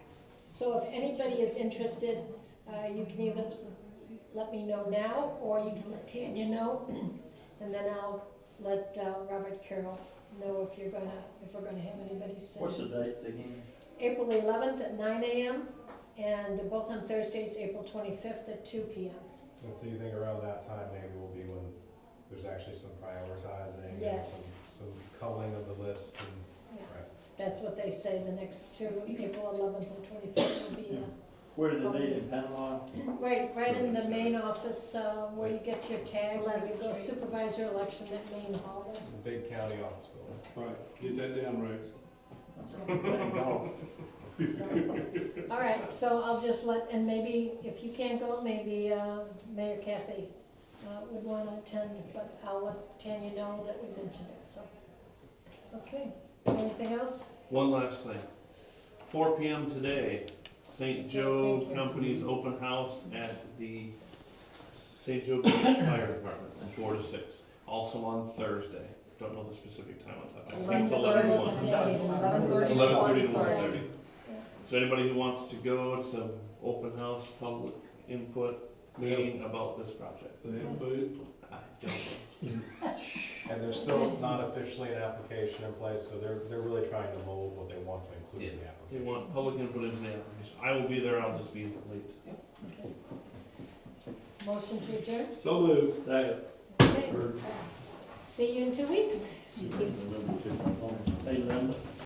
So if anybody is interested, you can either let me know now, or you can let Tanya know, and then I'll let Robert Carroll know if we're gonna have anybody send. What's the dates again? April 11th at 9 a.m. and they're both on Thursdays, April 25th at 2 p.m. And so you think around that time maybe will be when there's actually some prioritizing Yes. and some culling of the list and, Yeah. right. That's what they say, the next two, April 11th and 25th will be Where do they meet, in Panama? right in the main office, where you get your tag, where you 11th go Street. supervisor election, that main hall there. The big county office building. Right, get that down, Rex. Playing golf. So, all right, so I'll just and maybe, if you can't go, maybe Mayor Kathy would want to attend, but I'll let Tanya know that we mentioned it, so. Okay, anything else? One last thing. 4 p.m. today, St. Joe Thank you. Company's open house at the St. Joe Beach Fire Department from 4 to 6. Also on Thursday. Don't know the specific time on top. I think it's 11 to 1. 11:30 to 11:30 to 1:30. 1:30. So anybody who wants to go, it's an open house, public input meeting about this project. They have food. I don't know. And there's still not officially an application in place, so they're really trying to mold what they want to include in the They application. want public input into the application. I will be there, I'll just be late. Motion to adjourn? So moved. Second. Okay. See you in 2 weeks. Hey, Linda.